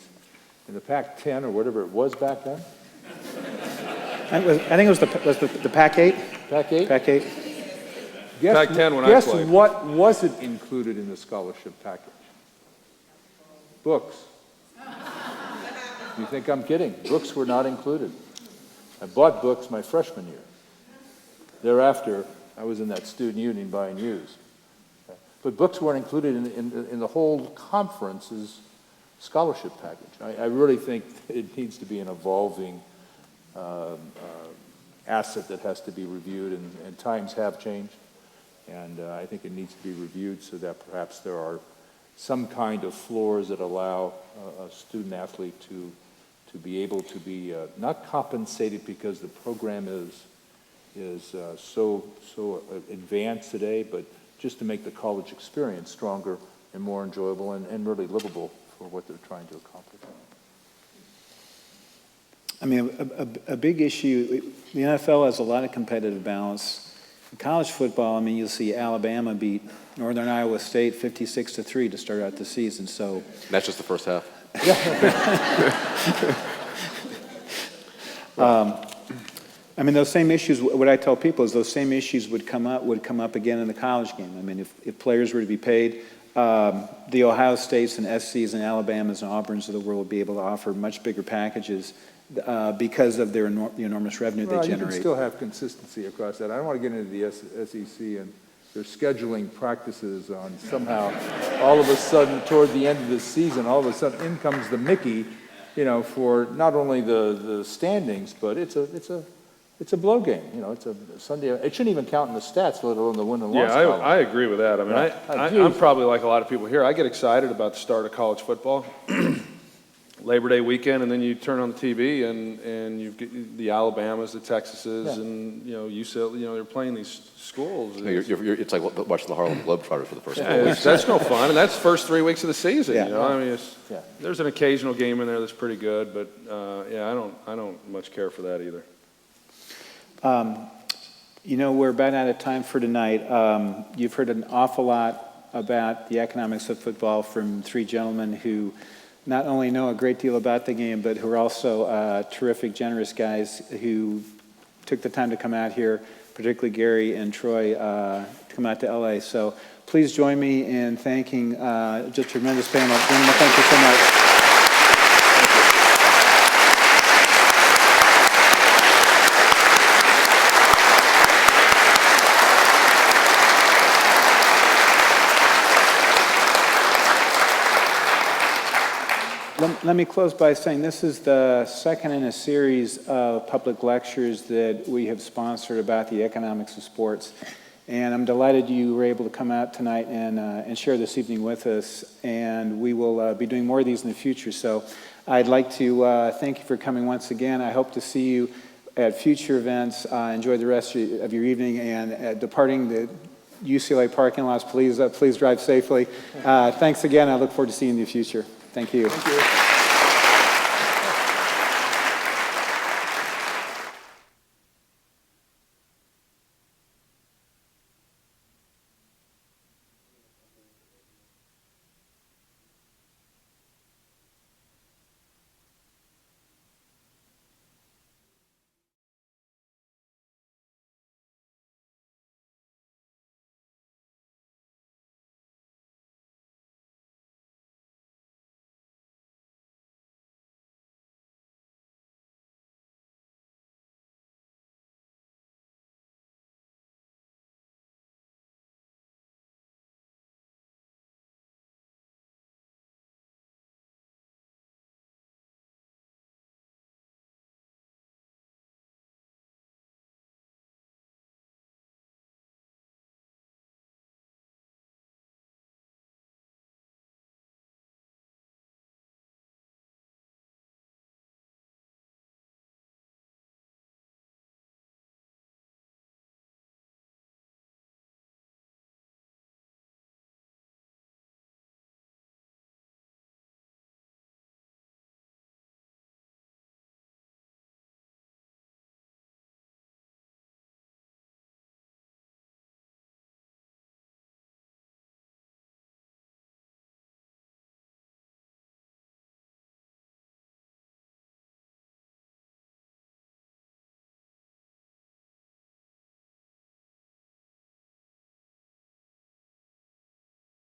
in the Pac-10 or whatever it was back then. I think it was the Pac-8. Pac-8? Pac-8. Pac-10 when I guess played. What wasn't included in the scholarship package? Books. You think I'm kidding? Books were not included. I bought books my freshman year. Thereafter, I was in that student union buying used. But books weren't included in the whole conference's scholarship package. I really think it needs to be an evolving asset that has to be reviewed, and times have changed. And I think it needs to be reviewed so that perhaps there are some kind of floors that allow a student athlete to be able to be not compensated because the program is so advanced today, but just to make the college experience stronger and more enjoyable and really livable for what they're trying to accomplish. I mean, a big issue, the NFL has a lot of competitive balance. In college football, I mean, you'll see Alabama beat Northern Iowa State 56-3 to start out the season, so. That's just the first half. I mean, those same issues, what I tell people is those same issues would come up again in the college game. I mean, if players were to be paid, the Ohio States and SCs and Alabamas and Auburns of the world would be able to offer much bigger packages because of their enormous revenue they generate. You can still have consistency across that. I don't want to get into the SEC and their scheduling practices on somehow all of a sudden toward the end of the season, all of a sudden in comes the Mickey, for not only the standings, but it's a blow game. It's a Sunday. It shouldn't even count in the stats, let alone the win and loss column. I agree with that. I mean, I'm probably like a lot of people here. I get excited about the start of college football, Labor Day weekend, and then you turn on the TV and you get the Alabamas, the Texases, and UCLA. They're playing these schools. It's like watching the Harlem Globetrotters for the first couple weeks. That's no fun, and that's the first 3 weeks of the season. I mean, there's an occasional game in there that's pretty good, but I don't much care for that either. We're about out of time for tonight. You've heard an awful lot about the economics of football from three gentlemen who not only know a great deal about the game, but who are also terrific, generous guys who took the time to come out here, particularly Gary and Troy, to come out to LA. So please join me in thanking just a tremendous panel. Gentlemen, thank you so much. Let me close by saying this is the second in a series of public lectures that we have sponsored about the economics of sports. And I'm delighted you were able to come out tonight and share this evening with us. And we will be doing more of these in the future. So I'd like to thank you for coming once again. I hope to see you at future events. Enjoy the rest of your evening. And departing the UCLA parking lots, please drive safely. Thanks again. I look forward to seeing you in the future. Thank you. Thank you.